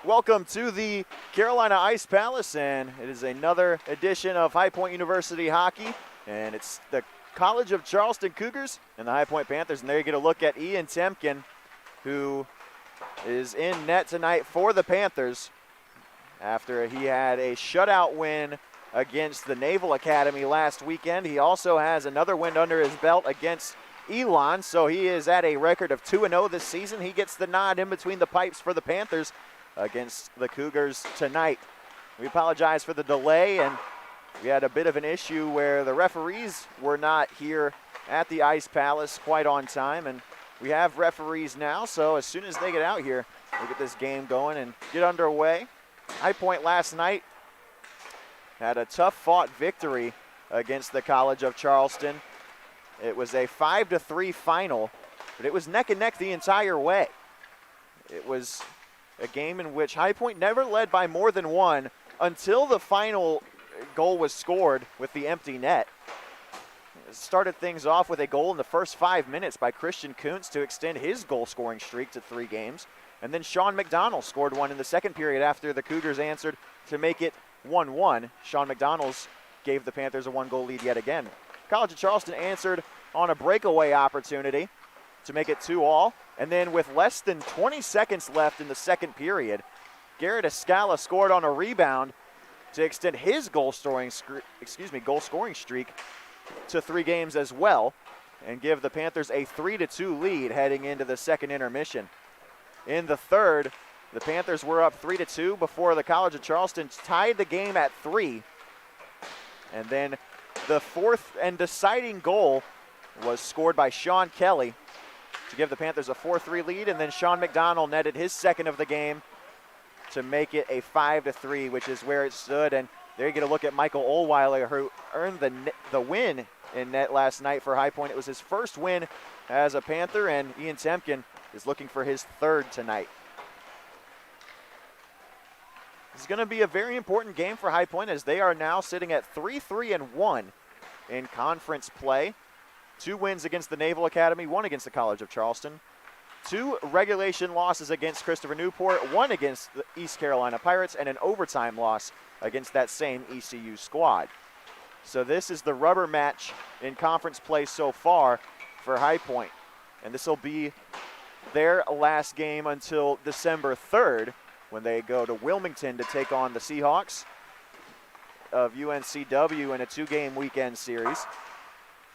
Welcome to the Carolina Ice Palace, and it is another edition of High Point University Hockey, and it's the College of Charleston Cougars and the High Point Panthers, and there you get a look at Ian Temkin, who is in net tonight for the Panthers after he had a shutout win against the Naval Academy last weekend. He also has another win under his belt against Elon, so he is at a record of 2-0 this season. He gets the nod in between the pipes for the Panthers against the Cougars tonight. We apologize for the delay, and we had a bit of an issue where the referees were not here at the Ice Palace quite on time, and we have referees now, so as soon as they get out here, we'll get this game going and get underway. High Point last night had a tough-fought victory against the College of Charleston. It was a 5-3 final, but it was neck and neck the entire way. It was a game in which High Point never led by more than one until the final goal was scored with the empty net. It started things off with a goal in the first 5 minutes by Christian Kuntz to extend his goal-scoring streak to 3 games. And then Sean McDonald scored one in the second period after the Cougars answered to make it 1-1. Sean McDonald's gave the Panthers a 1-goal lead yet again. College of Charleston answered on a breakaway opportunity to make it 2-2. And then with less than 20 seconds left in the second period, Garrett Escala scored on a rebound to extend his goal-scoring streak to 3 games as well and give the Panthers a 3-2 lead heading into the second intermission. In the third, the Panthers were up 3-2 before the College of Charleston tied the game at 3. And then the fourth and deciding goal was scored by Sean Kelly to give the Panthers a 4-3 lead, and then Sean McDonald netted his second of the game to make it a 5-3, which is where it stood. And there you get a look at Michael Olweiler, who earned the win in net last night for High Point. It was his first win as a Panther, and Ian Temkin is looking for his third tonight. This is going to be a very important game for High Point, as they are now sitting at 3-3-1 in conference play. 2 wins against the Naval Academy, 1 against the College of Charleston. 2 regulation losses against Christopher Newport, 1 against the East Carolina Pirates, and an overtime loss against that same ECU squad. So this is the rubber match in conference play so far for High Point. And this will be their last game until December 3rd, when they go to Wilmington to take on the Seahawks of UNCW in a 2-game weekend series.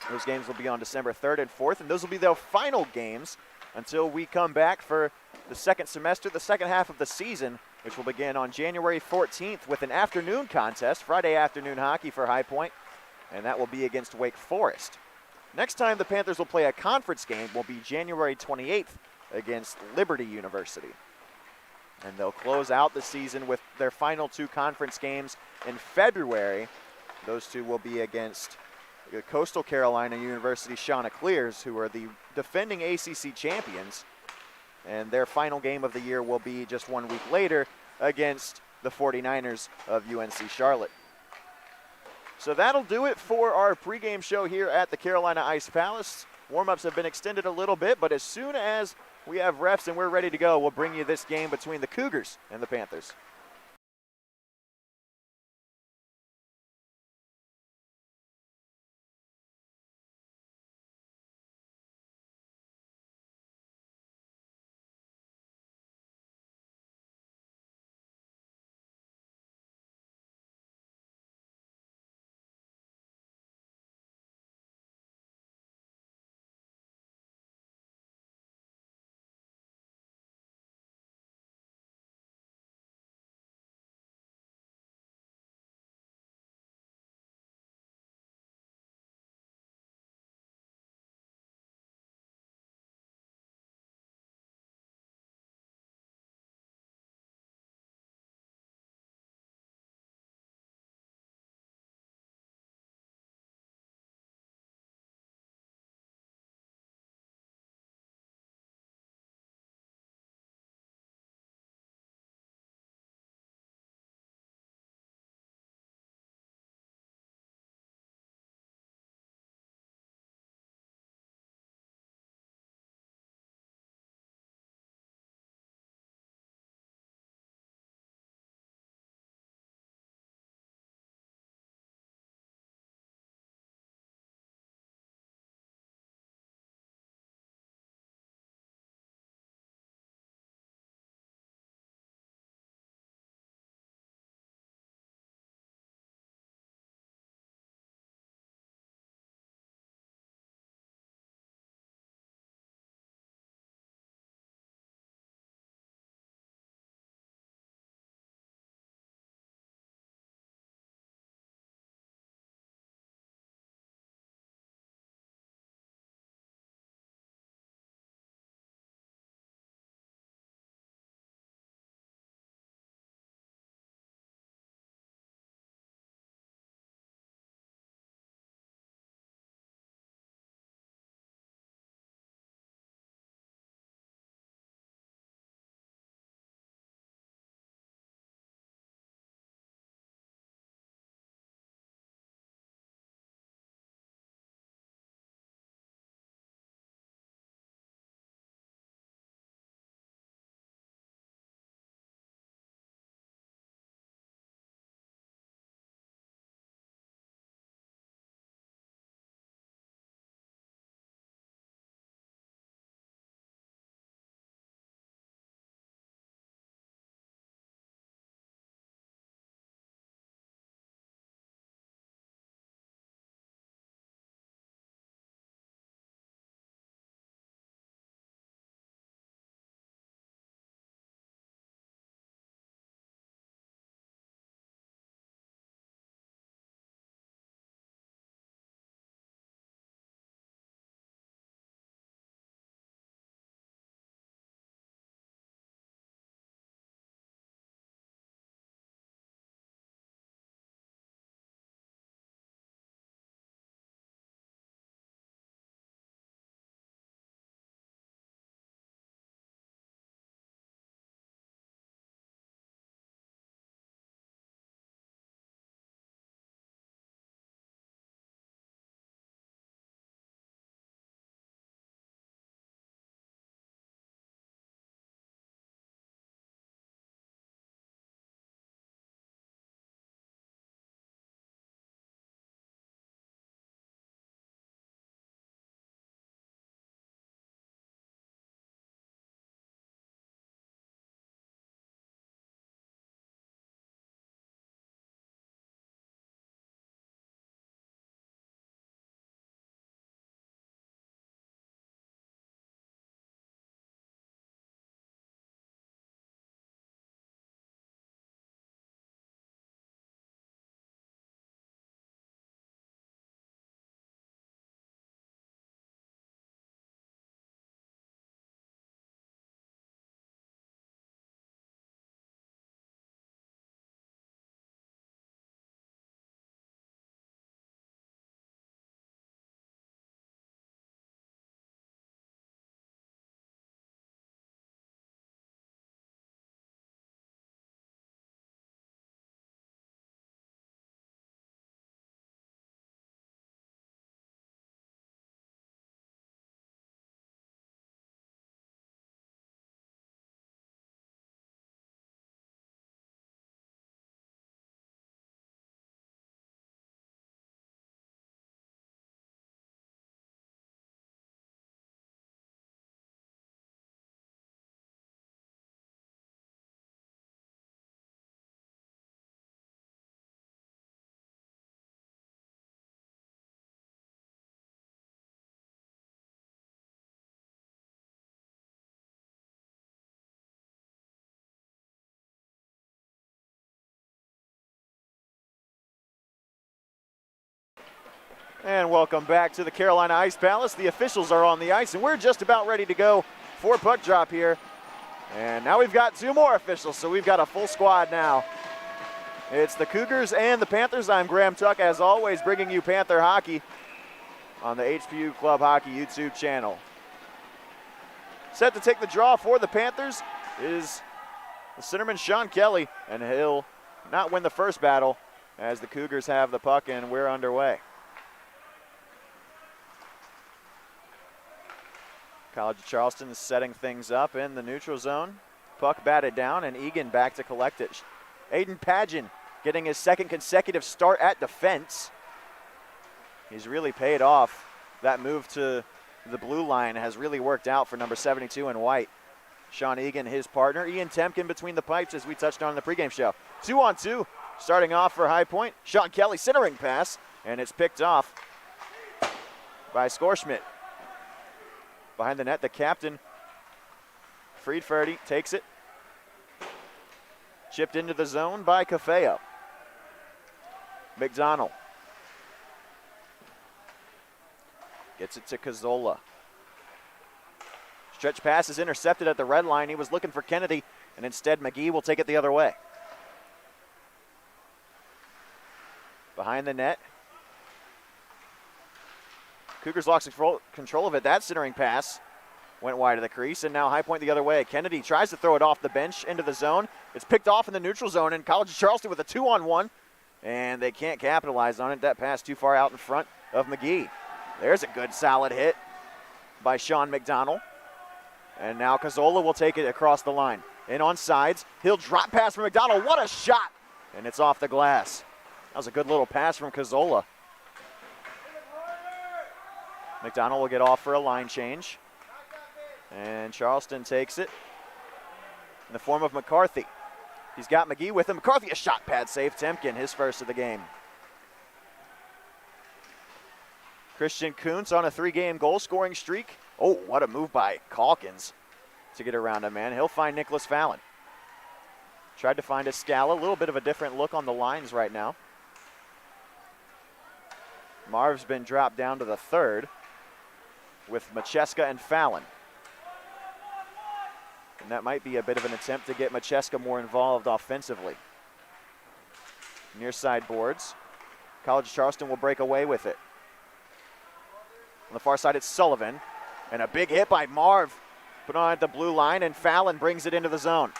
Those games will be on December 3rd and 4th, and those will be their final games until we come back for the second semester, the second half of the season, which will begin on January 14th with an afternoon contest, Friday afternoon hockey for High Point, and that will be against Wake Forest. Next time the Panthers will play a conference game will be January 28th against Liberty University. And they'll close out the season with their final 2 conference games in February. Those 2 will be against Coastal Carolina University Chanticleers, who are the defending ACC champions. And their final game of the year will be just 1 week later against the 49ers of UNC Charlotte. So that'll do it for our pregame show here at the Carolina Ice Palace. Warm-ups have been extended a little bit, but as soon as we have refs and we're ready to go, we'll bring you this game between the Cougars and the Panthers. And welcome back to the Carolina Ice Palace. The officials are on the ice, and we're just about ready to go for puck drop here. And now we've got 2 more officials, so we've got a full squad now. It's the Cougars and the Panthers. I'm Graham Tuck, as always, bringing you Panther hockey on the HPU Club Hockey YouTube channel. Set to take the draw for the Panthers is the centerman Sean Kelly, and he'll not win the first battle as the Cougars have the puck and we're underway. College of Charleston is setting things up in the neutral zone. Puck batted down, and Egan back to collect it. Aiden Padgett getting his 2nd consecutive start at defense. He's really paid off. That move to the blue line has really worked out for number 72 in white. Sean Egan, his partner. Ian Temkin between the pipes, as we touched on in the pregame show. 2-on-2, starting off for High Point. Sean Kelly centering pass, and it's picked off by Skorschmidt. Behind the net, the captain, Friedferdy, takes it. Chipped into the zone by Cafeo. McDonald gets it to Cazzola. Stretch pass is intercepted at the red line. He was looking for Kennedy, and instead McGee will take it the other way. Behind the net. Cougars lost control of it. That centering pass went wide of the crease, and now High Point the other way. Kennedy tries to throw it off the bench into the zone. It's picked off in the neutral zone, and College of Charleston with a 2-on-1, and they can't capitalize on it. That pass too far out in front of McGee. There's a good solid hit by Sean McDonald. And now Cazzola will take it across the line. In on sides, he'll drop pass from McDonald. What a shot! And it's off the glass. That was a good little pass from Cazzola. McDonald will get off for a line change. And Charleston takes it in the form of McCarthy. He's got McGee with him. McCarthy, a shot pad save. Temkin, his first of the game. Christian Kuntz on a 3-game goal-scoring streak. Oh, what a move by Calkins to get around him, man. He'll find Nicholas Fallon. Tried to find a Scala. A little bit of a different look on the lines right now. Marv's been dropped down to the 3rd with Macheska and Fallon. And that might be a bit of an attempt to get Macheska more involved offensively. Near side boards. College of Charleston will break away with it. On the far side, it's Sullivan. And a big hit by Marv. Put on at the blue line, and Fallon brings it into the zone.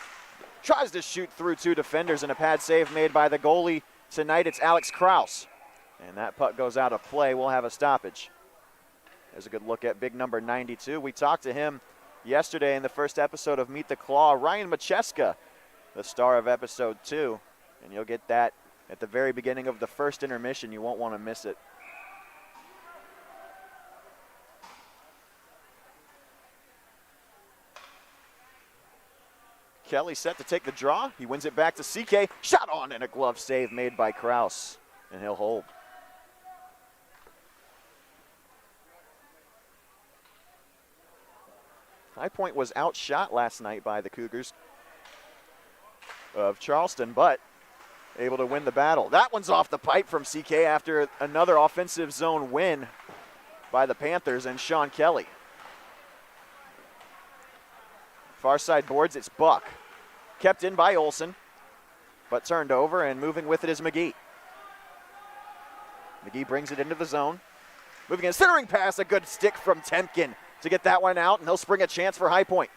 Tries to shoot through 2 defenders, and a pad save made by the goalie tonight. It's Alex Kraus. And that puck goes out of play. We'll have a stoppage. There's a good look at big number 92. We talked to him yesterday in the first episode of Meet the Claw. Ryan Macheska, the star of episode 2. And you'll get that at the very beginning of the first intermission. You won't want to miss it. Kelly set to take the draw. He wins it back to CK. Shot on, and a glove save made by Kraus. And he'll hold. High Point was outshot last night by the Cougars of Charleston, but able to win the battle. That one's off the pipe from CK after another offensive zone win by the Panthers and Sean Kelly. Far side boards, it's Buck. Kept in by Olsen, but turned over, and moving with it is McGee. McGee brings it into the zone. Moving in, centering pass, a good stick from Temkin to get that one out, and he'll spring a chance for High Point.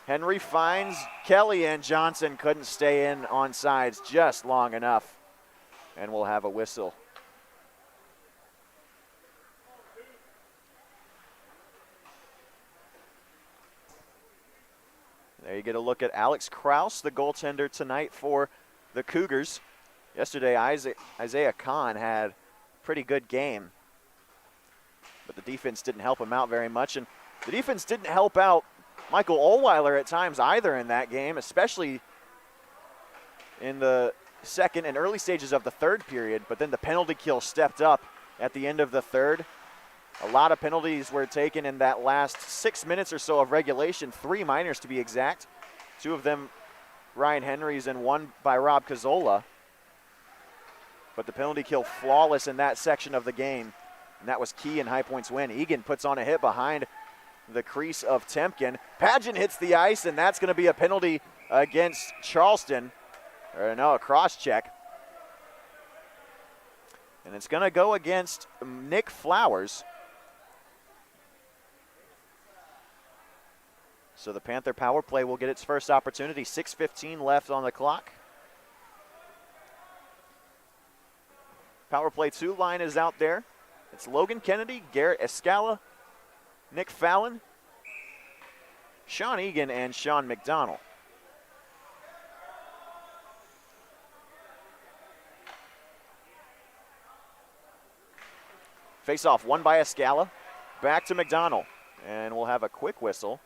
Henry finds Kelly, and Johnson couldn't stay in on sides just long enough, and we'll have a whistle. There you get a look at Alex Kraus, the goaltender tonight for the Cougars. Yesterday, Isaiah Kahn had a pretty good game, but the defense didn't help him out very much, and the defense didn't help out Michael Ohlweiler at times either in that game, especially in the second and early stages of the 3rd period, but then the penalty kill stepped up at the end of the 3rd. A lot of penalties were taken in that last 6 minutes or so of regulation, 3 minors to be exact. 2 of them Ryan Henry's and 1 by Rob Cazzola. but the penalty kill flawless in that section of the game, and that was key in High Point's win. Egan puts on a hit behind the crease of Temkin. Pageant hits the ice, and that's going to be a penalty against Charleston. Or no, a cross check. And it's going to go against Nick Flowers. So the Panther power play will get its first opportunity. 6:15 left on the clock. Power play 2 line is out there. It's Logan Kennedy, Garrett Escala, Nick Fallon, Sean Egan, and Sean McDonald. Face-off won by Escala. Back to McDonald. And we'll have a quick whistle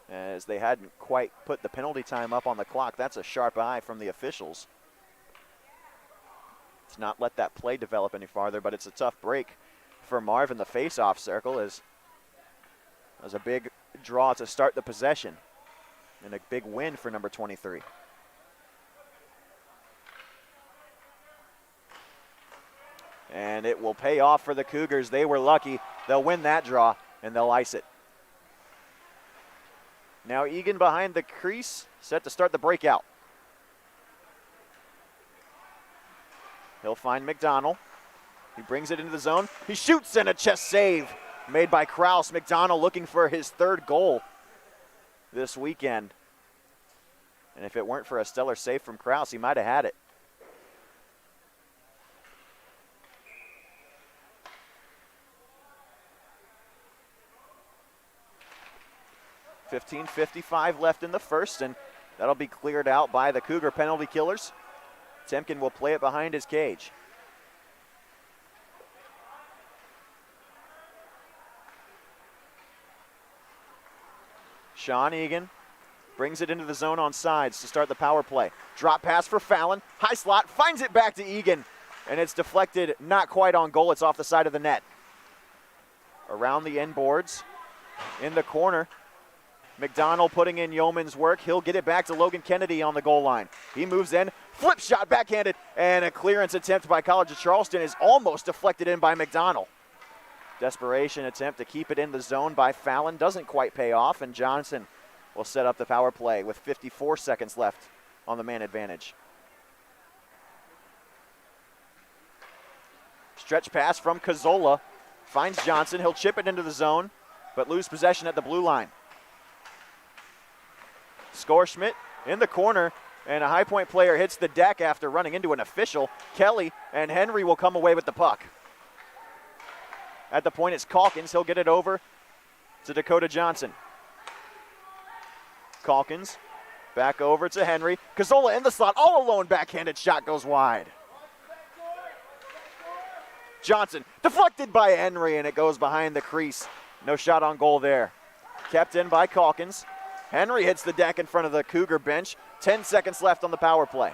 as they hadn't quite put the penalty time up on the clock. That's a sharp eye from the officials. It's not let that play develop any farther, but it's a tough break for Marv in the face-off circle as it was a big draw to start the possession and a big win for number 23. And it will pay off for the Cougars. They were lucky. They'll win that draw, and they'll ice it. Now Egan behind the crease, set to start the breakout. He'll find McDonald. He brings it into the zone. He shoots, and a chest save made by Kraus. McDonald looking for his 3rd goal this weekend. And if it weren't for a stellar save from Kraus, he might have had it. .55 left in the first, and that'll be cleared out by the Cougar penalty killers. Temkin will play it behind his cage. Sean Egan brings it into the zone on sides to start the power play. Drop pass for Fallon. High slot, finds it back to Egan, and it's deflected not quite on goal. It's off the side of the net. Around the end boards, in the corner. McDonald putting in yeoman's work. He'll get it back to Logan Kennedy on the goal line. He moves in, flip shot backhanded, and a clearance attempt by College of Charleston is almost deflected in by McDonald. Desperation attempt to keep it in the zone by Fallon doesn't quite pay off, and Johnson will set up the power play with 54 seconds left on the man advantage. Stretch pass from Cazzola. Finds Johnson. He'll chip it into the zone, but lose possession at the blue line. Skorschmidt in the corner, and a High Point player hits the deck after running into an official. Kelly and Henry will come away with the puck. At the point, it's Calkins. He'll get it over to Dakota Johnson. Calkins back over to Henry. Cazzola in the slot, all alone, backhanded shot goes wide. Johnson deflected by Henry, and it goes behind the crease. No shot on goal there. Kept in by Calkins. Henry hits the deck in front of the Cougar bench. 10 seconds left on the power play.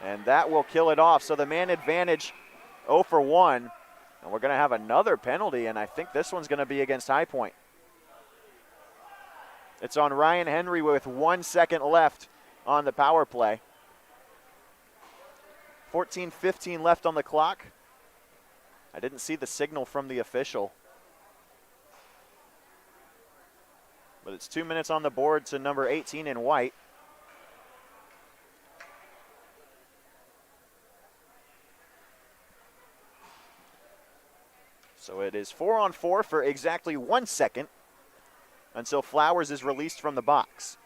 And that will kill it off. So the man advantage 0 for 1. And we're going to have another penalty, and I think this one's going to be against High Point. It's on Ryan Henry with 1 second left on the power play. 14:15 left on the clock. I didn't see the signal from the official. But it's 2 minutes on the board to number 18 in white. So it is 4-on-4 for exactly 1 second until Flowers is released from the box.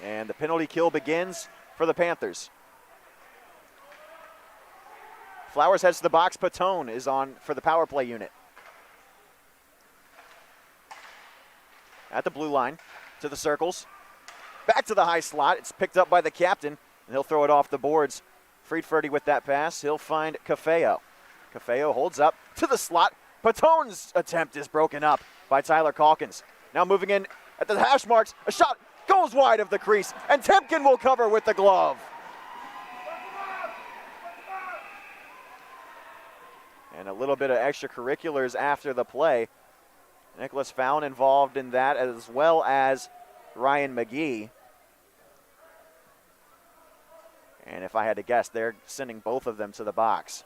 And the penalty kill begins for the Panthers. Flowers heads to the box. Patone is on for the power play unit. At the blue line, to the circles. Back to the high slot. It's picked up by the captain, and he'll throw it off the boards. Friedferdy with that pass. He'll find Cafeo. Cafeo holds up to the slot. Patone's attempt is broken up by Tyler Calkins. Now moving in at the hash marks. A shot goes wide of the crease, and Temkin will cover with the glove. And a little bit of extracurriculars after the play. Nicholas Fallon involved in that, as well as Ryan McGee. And if I had to guess, they're sending both of them to the box.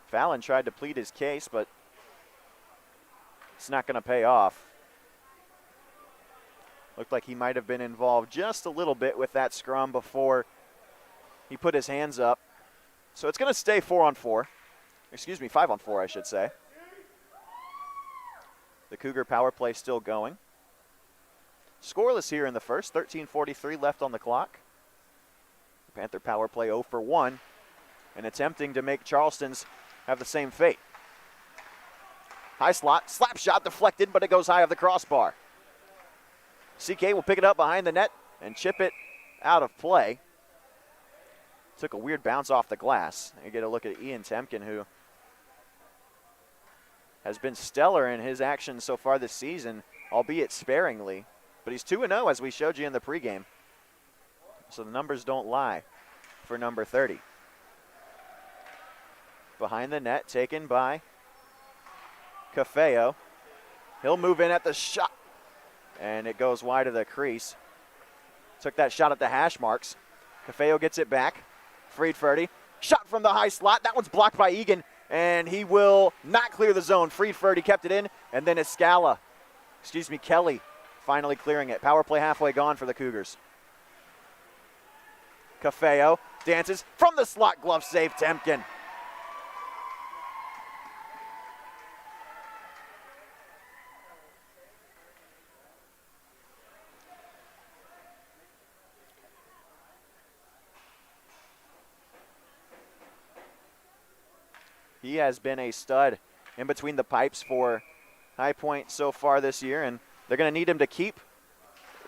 Fallon tried to plead his case, but it's not going to pay off. Looked like he might have been involved just a little bit with that scrum before he put his hands up. So it's going to stay 4-on-4. Excuse me, 5-on-4, I should say. The Cougar power play still going. Scoreless here in the first, 13:43 left on the clock. The Panther power play 0 for 1 and attempting to make Charleston's have the same fate. High slot, slap shot deflected, but it goes high of the crossbar. CK will pick it up behind the net and chip it out of play. Took a weird bounce off the glass. You get a look at Ian Temkin, who has been stellar in his actions so far this season, albeit sparingly. But he's 2-0, as we showed you in the pregame. So the numbers don't lie for number 30. Behind the net, taken by Cafeo. He'll move in at the shot, and it goes wide of the crease. Took that shot at the hash marks. Cafeo gets it back. Friedferdy, shot from the high slot. That one's blocked by Egan, and he will not clear the zone. Friedferdy kept it in, and then Kelly finally clearing it. Power play halfway gone for the Cougars. Cafeo dances from the slot, glove save, Temkin. He has been a stud in between the pipes for High Point so far this year, and they're going to need him to keep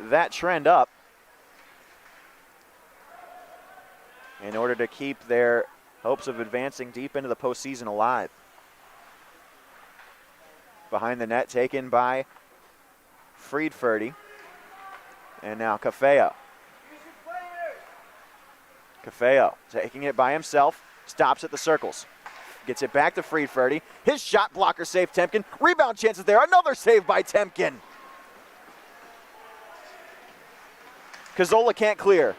that trend up in order to keep their hopes of advancing deep into the postseason alive. Behind the net, taken by Friedferdy, and now Cafeo. Cafeo taking it by himself, stops at the circles. Gets it back to Friedferdy. His shot blocker save, Temkin. Rebound chances there. Another save by Temkin. Cazzola can't clear,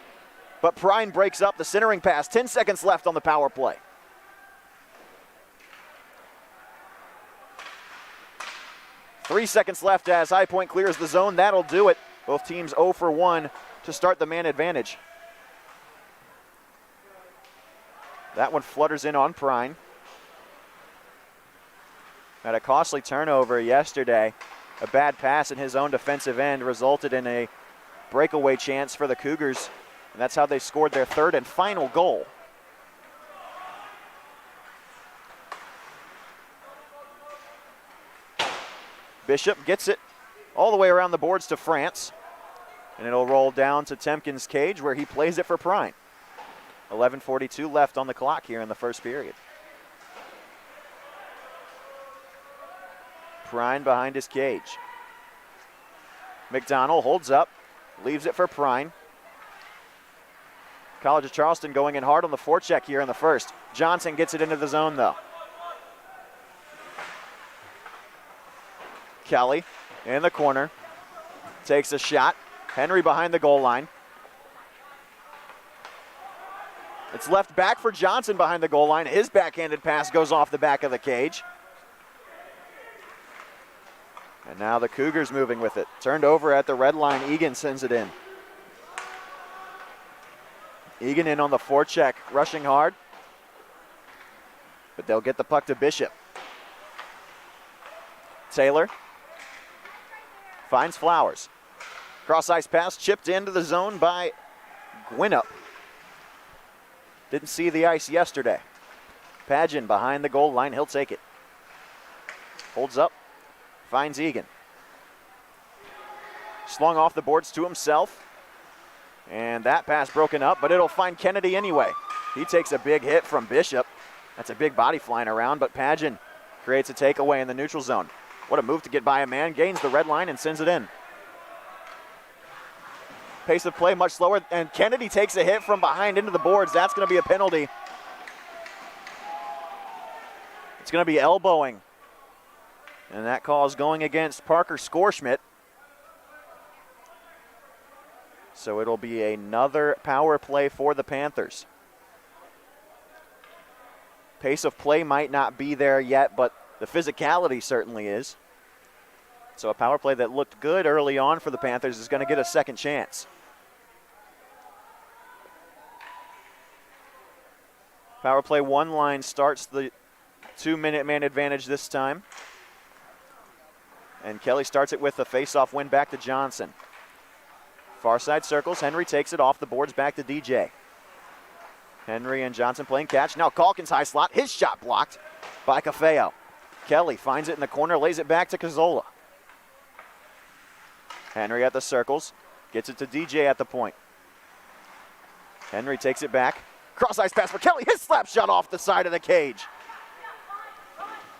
but Prine breaks up the centering pass. 10 seconds left on the power play. Three seconds left as High Point clears the zone. That'll do it. Both teams 0 for 1 to start the man advantage. That one flutters in on Prine. Had a costly turnover yesterday. A bad pass in his own defensive end resulted in a breakaway chance for the Cougars, and that's how they scored their third and final goal. Bishop gets it all the way around the boards to France, and it'll roll down to Temkin's cage where he plays it for Prine. 11:42 left on the clock here in the first period. Prine behind his cage. McDonald holds up, leaves it for Prine. College of Charleston going in hard on the forecheck here in the first. Johnson gets it into the zone though. Kelly in the corner, takes a shot. Henry behind the goal line. It's left back for Johnson behind the goal line. His backhanded pass goes off the back of the cage. And now the Cougars moving with it. Turned over at the red line. Egan sends it in. Egan in on the forecheck, rushing hard. But they'll get the puck to Bishop. Taylor finds Flowers. Cross-ice pass chipped into the zone by Gwinnett. Didn't see the ice yesterday. Padgett behind the goal line. He'll take it. Holds up. Finds Egan. Slung off the boards to himself. And that pass broken up, but it'll find Kennedy anyway. He takes a big hit from Bishop. That's a big body flying around, but Padgett creates a takeaway in the neutral zone. What a move to get by a man. Gains the red line and sends it in. Pace of play much slower, and Kennedy takes a hit from behind into the boards. That's going to be a penalty. It's going to be elbowing. And that call is going against Parker Skorschmidt. So it'll be another power play for the Panthers. Pace of play might not be there yet, but the physicality certainly is. So a power play that looked good early on for the Panthers is going to get a second chance. Power play one line starts the 2-minute man advantage this time. And Kelly starts it with a face-off win back to Johnson. Far side circles. Henry takes it off the boards back to DJ. Henry and Johnson playing catch. Now Calkins high slot. His shot blocked by Cougars. Kelly finds it in the corner, lays it back to Cazzola. Henry at the circles. Gets it to DJ at the point. Henry takes it back. Cross-ice pass for Kelly. His slap shot off the side of the cage.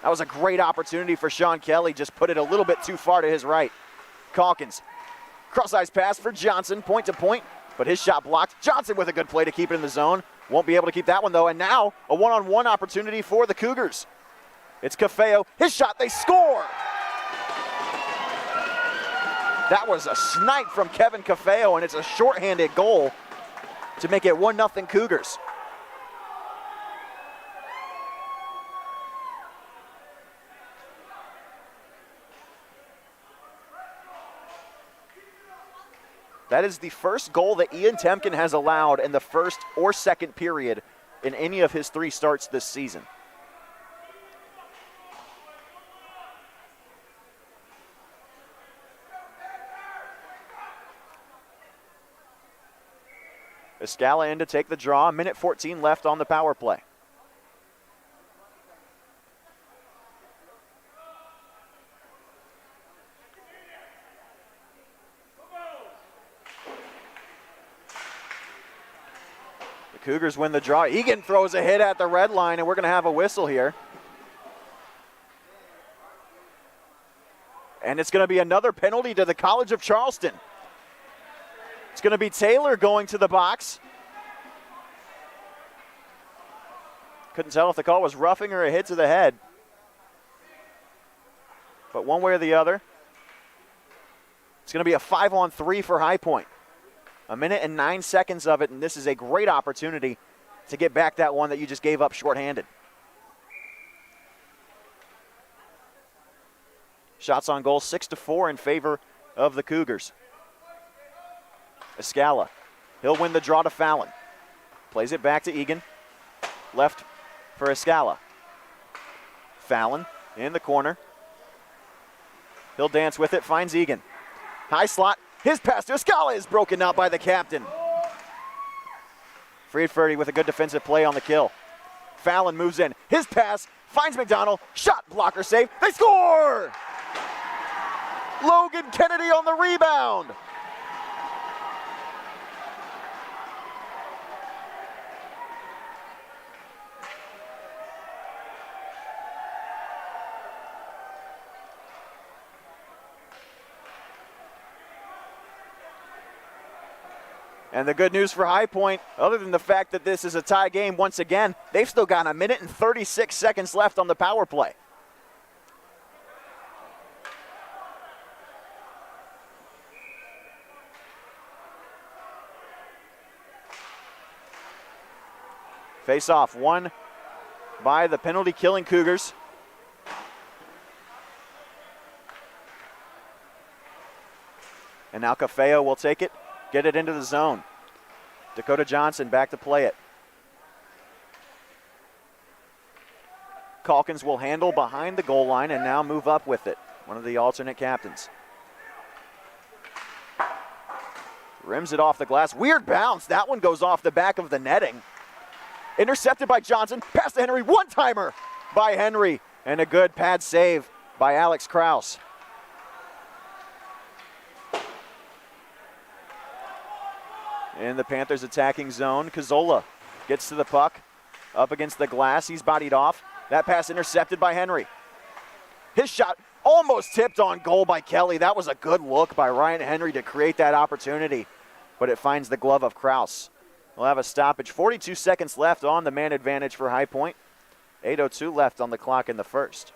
That was a great opportunity for Sean Kelly. Just put it a little bit too far to his right. Calkins. Cross-ice pass for Johnson. Point to point. But his shot blocked. Johnson with a good play to keep it in the zone. Won't be able to keep that one, though. And now a one-on-one opportunity for the Cougars. It's Cougars. His shot. They score. That was a snipe from Kevin Cougars, and it's a shorthanded goal to make it 1-0 Cougars. That is the first goal that Ian Temkin has allowed in the first or second period in any of his 3 starts this season. Escala in to take the draw. 1:14 left on the power play. The Cougars win the draw. Egan throws a hit at the red line, and we're going to have a whistle here. And it's going to be another penalty to the College of Charleston. It's going to be Taylor going to the box. Couldn't tell if the call was roughing or a hit to the head. But one way or the other, it's going to be a 5-on-3 for High Point. 1:09 seconds of it, and this is a great opportunity to get back that one that you just gave up shorthanded. Shots on goal 6-4 in favor of the Cougars. Escala. He'll win the draw to Fallon. Plays it back to Egan. Left for Escala. Fallon in the corner. He'll dance with it, finds Egan. High slot. His pass to Escala is broken out by the captain. Friedfurdy with a good defensive play on the kill. Fallon moves in. His pass finds McDonald. Shot blocker save. They score! Logan Kennedy on the rebound. And the good news for High Point, other than the fact that this is a tie game once again, they've still got 1:36 seconds left on the power play. Face off, won by the penalty killing Cougars. And now Cougars will take it. Get it into the zone. Dakota Johnson back to play it. Calkins will handle behind the goal line and now move up with it. One of the alternate captains. Rims it off the glass. Weird bounce. That one goes off the back of the netting. Intercepted by Johnson. Pass to Henry. One-timer by Henry. And a good pad save by Alex Kraus. In the Panthers attacking zone, Cazzola gets to the puck, up against the glass. He's bodied off. That pass intercepted by Henry. His shot almost tipped on goal by Kelly. That was a good look by Ryan Henry to create that opportunity, but it finds the glove of Kraus. We'll have a stoppage. 42 seconds left on the man advantage for High Point. 8:02 left on the clock in the first.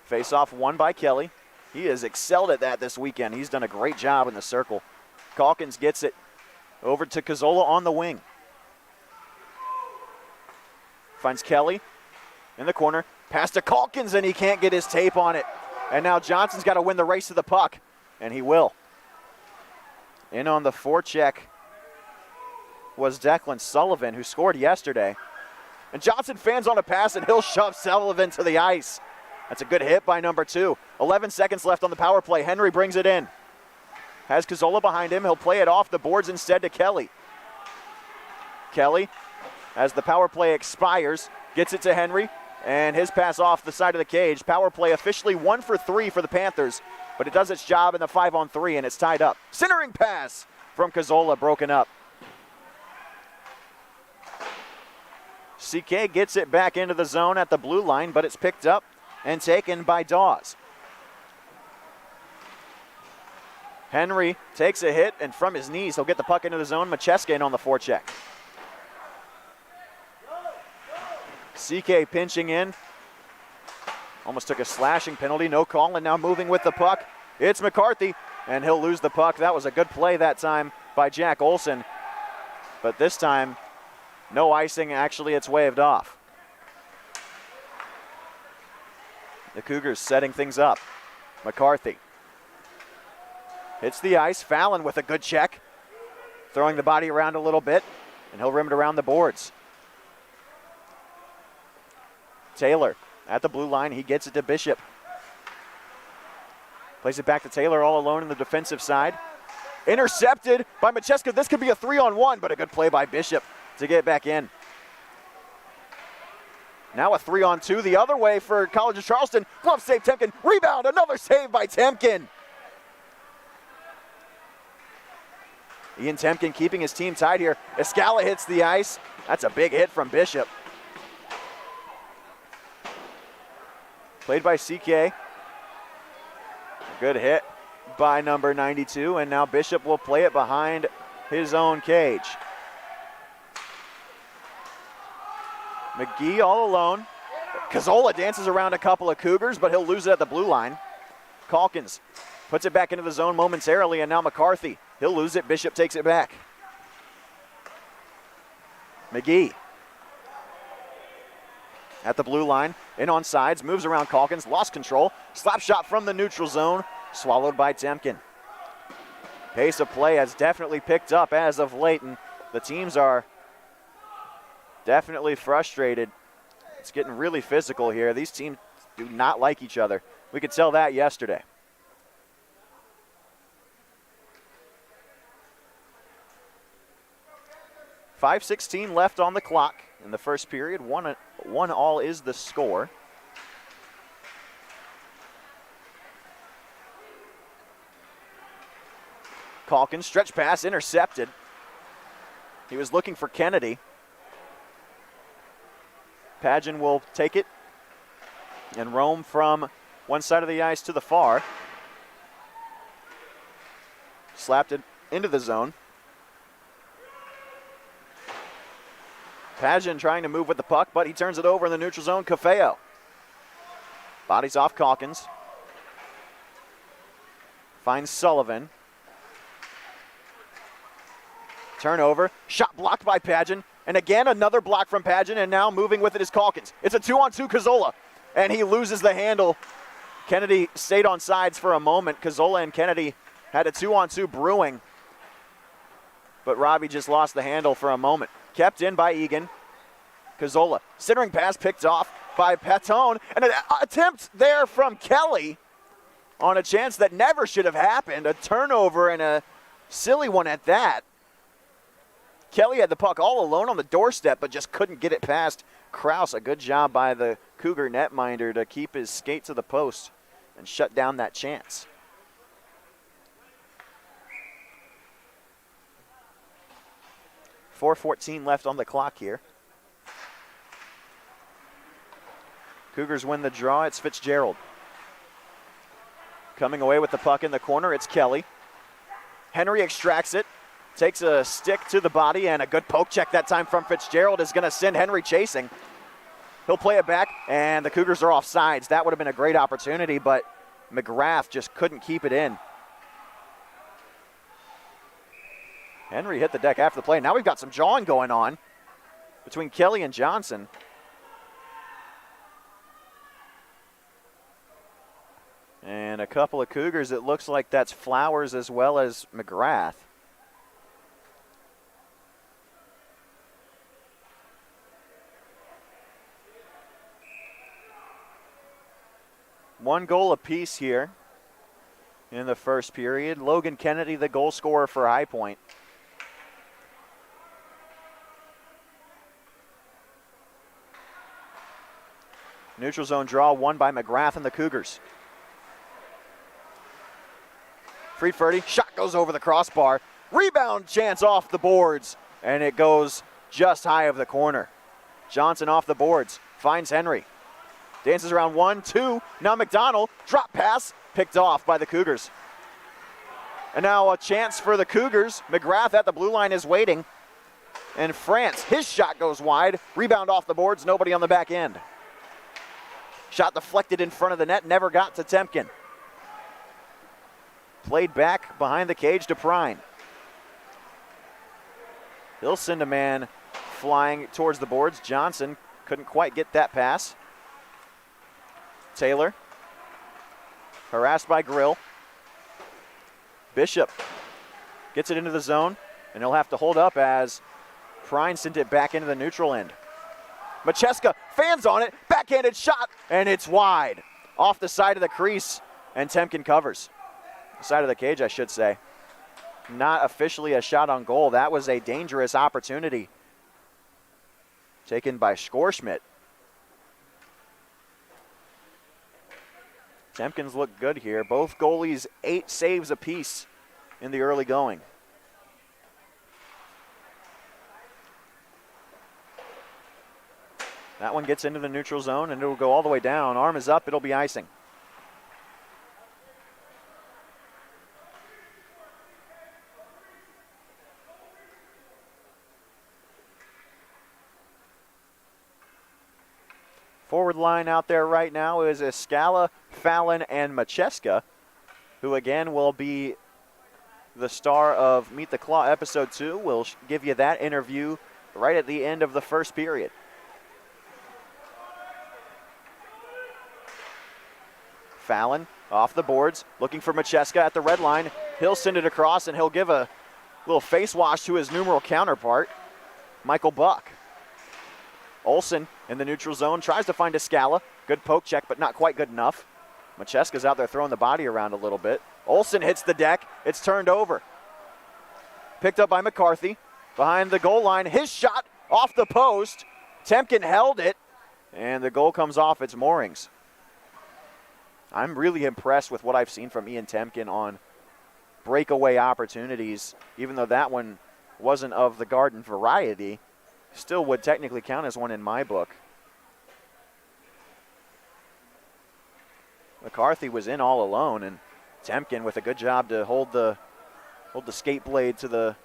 Face-off won by Kelly. He has excelled at that this weekend. He's done a great job in the circle. Calkins gets it over to Cazzola on the wing. Finds Kelly in the corner. Pass to Calkins, and he can't get his tape on it. And now Johnson's got to win the race to the puck, and he will. In on the forecheck was Declan Sullivan, who scored yesterday. And Johnson fans on a pass, and he'll shove Sullivan to the ice. That's a good hit by number 2. 11 seconds left on the power play. Henry brings it in. Has Cazzola behind him. He'll play it off the boards instead to Kelly. Kelly, as the power play expires, gets it to Henry, and his pass off the side of the cage. Power play officially 1 for 3 for the Panthers, but it does its job in the 5-on-3, and it's tied up. Centering pass from Cazzola, broken up. CK gets it back into the zone at the blue line, but it's picked up and taken by Dawes. Henry takes a hit, and from his knees, he'll get the puck into the zone. Macheska in on the forecheck. CK pinching in. Almost took a slashing penalty. No call, and now moving with the puck. It's McCarthy, and he'll lose the puck. That was a good play that time by Jack Olson. But this time, no icing. Actually, it's waved off. The Cougars setting things up. McCarthy hits the ice. Fallon with a good check. Throwing the body around a little bit, and he'll rim it around the boards. Taylor at the blue line. He gets it to Bishop. Plays it back to Taylor all alone in the defensive side. Intercepted by Macheska. This could be a 3-on-1, but a good play by Bishop to get back in. Now a 3-on-2 the other way for College of Charleston. Glove save Temkin. Rebound. Another save by Temkin. Ian Temkin keeping his team tied here. Escala hits the ice. That's a big hit from Bishop. Played by CK. A good hit by number 92, and now Bishop will play it behind his own cage. McGee all alone. Cazzola dances around a couple of Cougars, but he'll lose it at the blue line. Calkins puts it back into the zone momentarily, and now McCarthy. He'll lose it. Bishop takes it back. McGee at the blue line, in on sides, moves around Calkins, lost control. Slap shot from the neutral zone, swallowed by Temkin. Pace of play has definitely picked up as of late, and the teams are definitely frustrated. It's getting really physical here. These teams do not like each other. We could tell that yesterday. .5:16 left on the clock in the first period. 1-1 is the score. Calkins, stretch pass, intercepted. He was looking for Kennedy. Padgett will take it and roam from one side of the ice to the far. Slapped it into the zone. Padgett trying to move with the puck, but he turns it over in the neutral zone. Cafeo. Bodies off Calkins. Finds Sullivan. Turnover. Shot blocked by Padgett. And again, another block from Padgett, and now moving with it is Calkins. It's a 2-on-2 Cazzola, and he loses the handle. Kennedy stayed on sides for a moment. Cazzola and Kennedy had a 2-on-2 brewing, but Robbie just lost the handle for a moment. Kept in by Egan. Cazzola, centering pass picked off by Patone, and an attempt there from Kelly on a chance that never should have happened. A turnover and a silly one at that. Kelly had the puck all alone on the doorstep, but just couldn't get it past Kraus. A good job by the Cougar netminder to keep his skate to the post and shut down that chance. .4:14 left on the clock here. Cougars win the draw. It's Fitzgerald. Coming away with the puck in the corner, it's Kelly. Henry extracts it. Takes a stick to the body, and a good poke check that time from Fitzgerald is going to send Henry chasing. He'll play it back, and the Cougars are off sides. That would have been a great opportunity, but McGrath just couldn't keep it in. Henry hit the deck after the play. Now we've got some jawing going on between Kelly and Johnson. And a couple of Cougars, it looks like that's Flowers as well as McGrath. One goal apiece here in the first period. Logan Kennedy, the goal scorer for High Point. Neutral zone draw won by McGrath and the Cougars. Friedferdy, shot goes over the crossbar. Rebound chance off the boards, and it goes just high of the corner. Johnson off the boards, finds Henry. Dances around 1, 2, now McDonald, drop pass, picked off by the Cougars. And now a chance for the Cougars. McGrath at the blue line is waiting. And France, his shot goes wide. Rebound off the boards, nobody on the back end. Shot deflected in front of the net, never got to Temkin. Played back behind the cage to Prine. He'll send a man flying towards the boards. Johnson couldn't quite get that pass. Taylor, harassed by Grill. Bishop gets it into the zone, and he'll have to hold up as Prine sent it back into the neutral end. Macheska fans on it, backhanded shot, and it's wide. Off the side of the crease, and Temkin covers. Side of the cage, I should say. Not officially a shot on goal. That was a dangerous opportunity taken by Skorschmidt. Temkins look good here. Both goalies 8 saves apiece in the early going. That one gets into the neutral zone, and it'll go all the way down. Arm is up, it'll be icing. Forward line out there right now is Escala, Fallon, and Macheska, who again will be the star of Meet the Claw episode 2. We'll give you that interview right at the end of the first period. Fallon off the boards, looking for Macheska at the red line. He'll send it across, and he'll give a little face wash to his numeral counterpart, Michael Buck. Olsen in the neutral zone, tries to find Escala. Good poke check, but not quite good enough. Macheska's out there throwing the body around a little bit. Olsen hits the deck. It's turned over. Picked up by McCarthy. Behind the goal line, his shot off the post. Temkin held it, and the goal comes off its moorings. I'm really impressed with what I've seen from Ian Temkin on breakaway opportunities, even though that one wasn't of the Garden variety. Still would technically count as one in my book. McCarthy was in all alone, and Temkin with a good job to hold the skate blade to the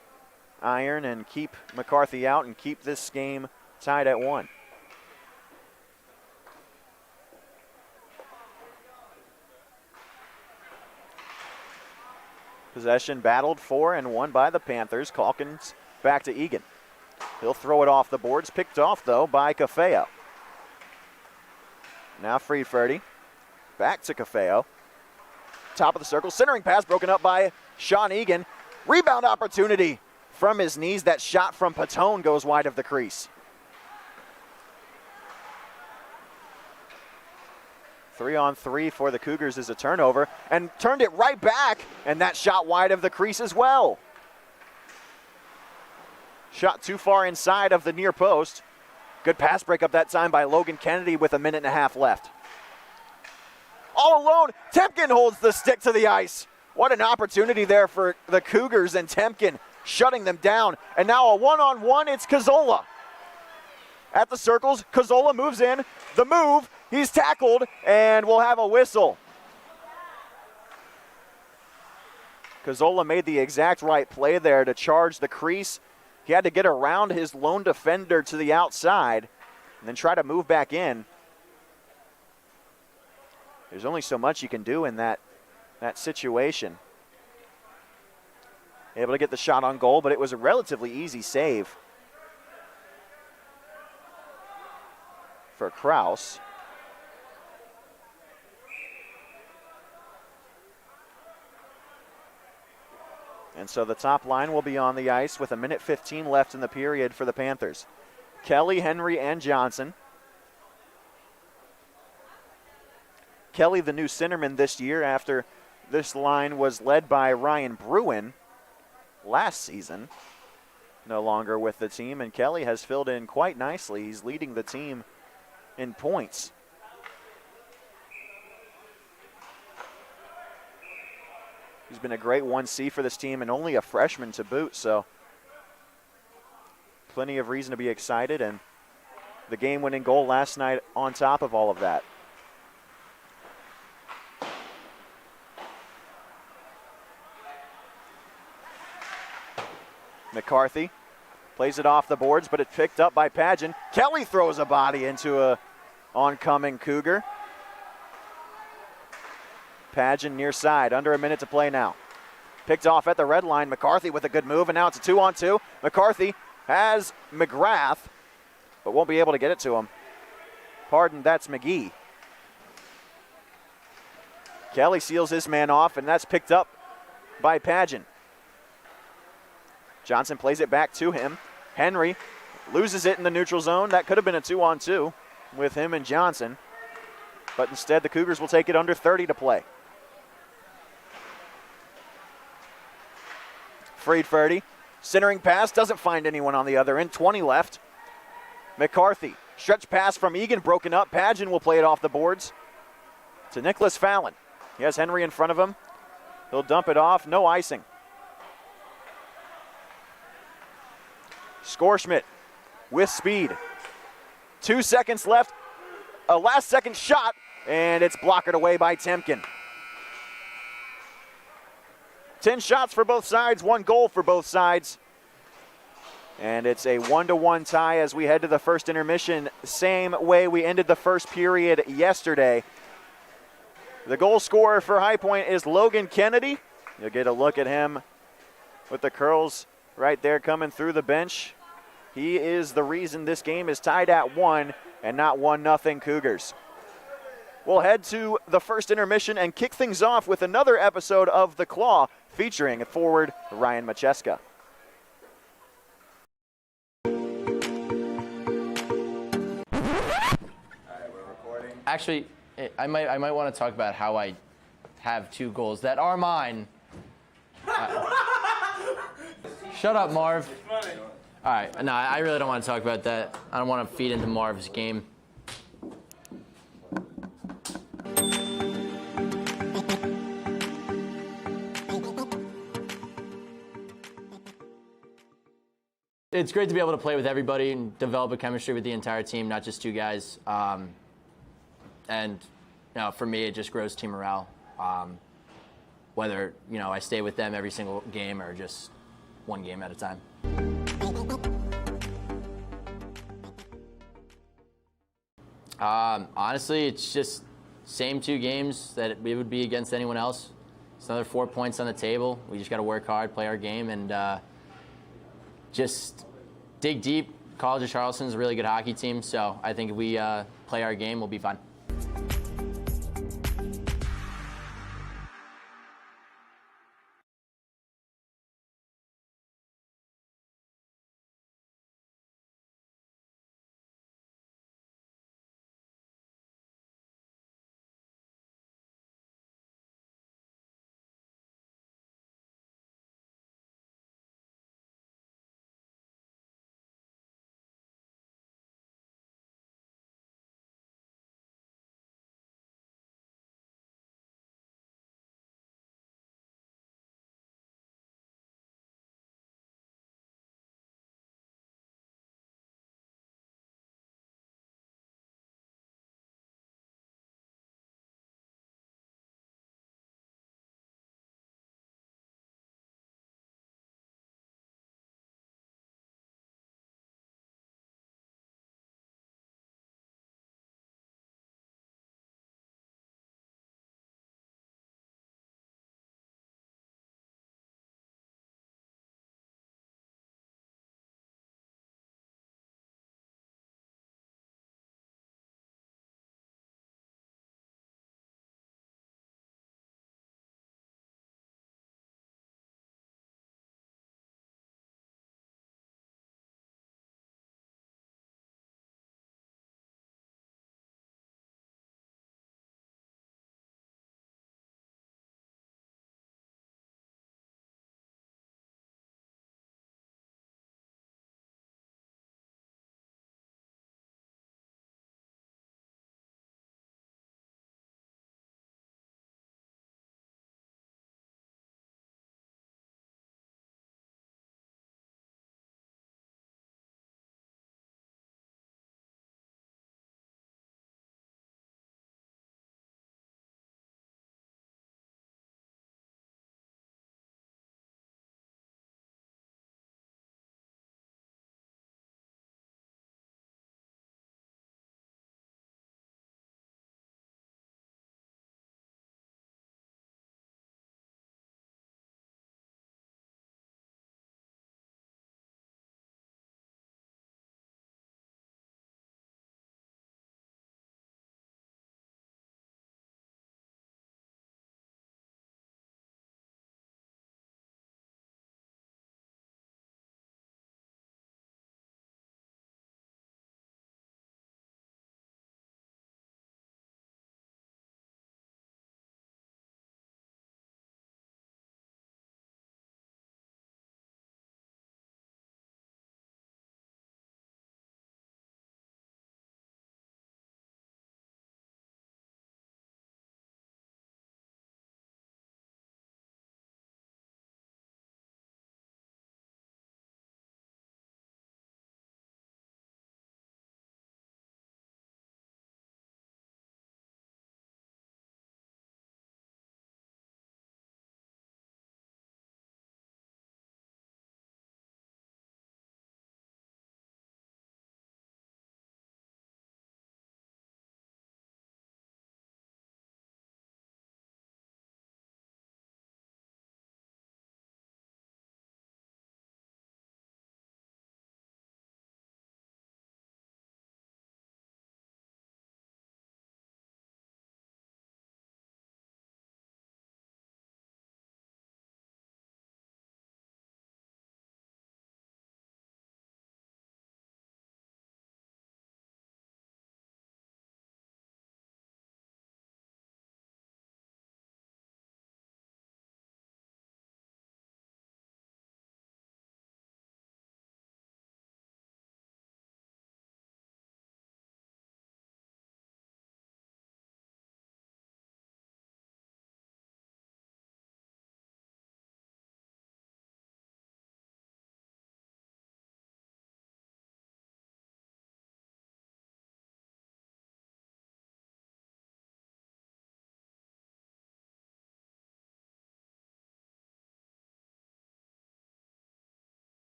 iron and keep McCarthy out and keep this game tied at 1. Possession battled for and won by the Panthers. Calkins back to Egan. He'll throw it off the boards. Picked off, though, by Cafeo. Now Friedferdy. Back to Cafeo. Top of the circle. Centering pass broken up by Sean Egan. Rebound opportunity from his knees. That shot from Patone goes wide of the crease. 3-on-3 for the Cougars is a turnover. And turned it right back. And that shot wide of the crease as well. Shot too far inside of the near post. Good pass breakup that time by Logan Kennedy with 1.5 minutes left. All alone, Temkin holds the stick to the ice. What an opportunity there for the Cougars, and Temkin shutting them down. And now a one-on-one, it's Cazzola. At the circles, Cazzola moves in. The move, he's tackled, and we'll have a whistle. Cazzola made the exact right play there to charge the crease. He had to get around his lone defender to the outside, and then try to move back in. There's only so much you can do in that situation. Able to get the shot on goal, but it was a relatively easy save for Kraus. And so the top line will be on the ice with 1:15 left in the period for the Panthers. Kelly, Henry, and Johnson. Kelly, the new centerman this year, after this line was led by Ryan Bruin last season. No longer with the team, and Kelly has filled in quite nicely. He's leading the team in points. He's been a great 1C for this team and only a freshman to boot, so plenty of reason to be excited, and the game-winning goal last night on top of all of that. McCarthy plays it off the boards, but it's picked up by Pageant. Kelly throws a body into a oncoming Cougar. Pageant near side, under a minute to play now. Picked off at the red line. McCarthy with a good move, and now it's a 2-on-2. McCarthy has McGrath, but won't be able to get it to him. Pardon, that's McGee. Kelly seals his man off, and that's picked up by Pageant. Johnson plays it back to him. Henry loses it in the neutral zone. That could have been a 2-on-2 with him and Johnson, but instead the Cougars will take it under 30 to play. Friedferdy, centering pass, doesn't find anyone on the other end. 20 left. McCarthy, stretch pass from Egan, broken up. Pageant will play it off the boards to Nicholas Fallon. He has Henry in front of him. He'll dump it off, no icing. Skorschmidt with speed. 2 seconds left. A last-second shot, and it's blocked away by Temkin. 10 shots for both sides, 1 goal for both sides. And it's a 1-1 tie as we head to the first intermission, same way we ended the first period yesterday. The goal scorer for High Point is Logan Kennedy. You'll get a look at him with the curls right there coming through the bench. He is the reason this game is tied at 1 and not 1-0 Cougars. We'll head to the first intermission and kick things off with another episode of The Claw featuring forward Ryan Macheska. Actually, I might want to talk about how I have 2 goals that are mine. Shut up, Marv. All right, no, I really don't want to talk about that. I don't want to feed into Marv's game. It's great to be able to play with everybody and develop a chemistry with the entire team, not just 2 guys. And for me, it just grows team morale. Whether I stay with them every single game or just 1 game at a time. Honestly, it's just same 2 games that we would be against anyone else. It's another 4 points on the table. We just got to work hard, play our game, and just dig deep. College of Charleston is a really good hockey team, so I think if we play our game, we'll be fine.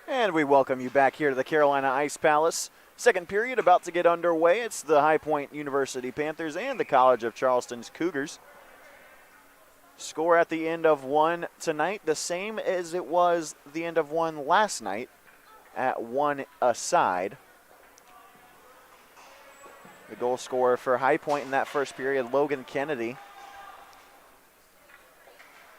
And we welcome you back here to the Carolina Ice Palace. Second period about to get underway. It's the High Point University Panthers and the College of Charleston's Cougars. Score at the end of one tonight, the same as it was the end of one last night at 1-aside. The goal scorer for High Point in that first period, Logan Kennedy.